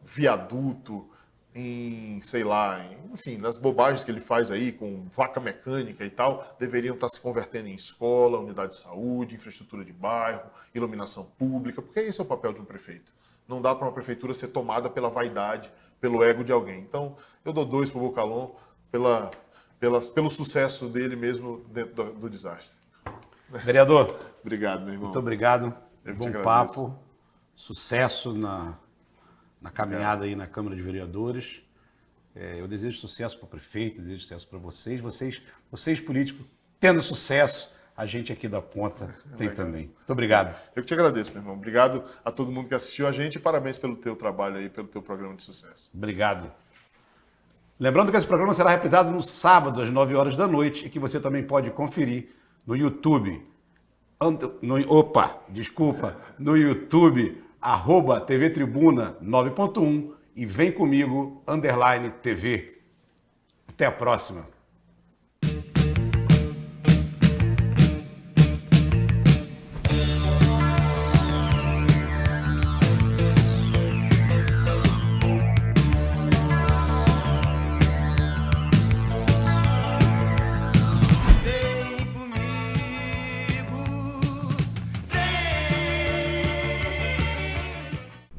viaduto, enfim, nas bobagens que ele faz aí com vaca mecânica e tal, deveriam estar se convertendo em escola, unidade de saúde, infraestrutura de bairro, iluminação pública, porque esse é o papel de um prefeito. Não dá para uma prefeitura ser tomada pela vaidade, pelo ego de alguém. Então, eu dou 2 para o Bocalhau pelo sucesso dele mesmo dentro do desastre. Vereador, Obrigado, meu irmão. muito obrigado. Eu te Bom agradeço. papo, sucesso na caminhada aí na Câmara de Vereadores. Eu desejo sucesso para o prefeito, desejo sucesso para vocês. Vocês políticos, tendo sucesso, a gente aqui da ponta tem também. Muito obrigado. Eu que te agradeço, meu irmão. Obrigado a todo mundo que assistiu a gente e parabéns pelo teu trabalho aí, pelo teu programa de sucesso. Obrigado. Lembrando que esse programa será reprisado no sábado, às 9 horas da noite, e que você também pode conferir no YouTube. No YouTube, @TV Tribuna 9.1 e Vem Comigo, _TV. Até a próxima.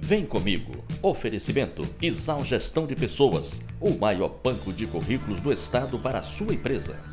Vem comigo, Vem comigo. Oferecimento Izal Gestão de Pessoas, o maior banco de currículos do estado para a sua empresa.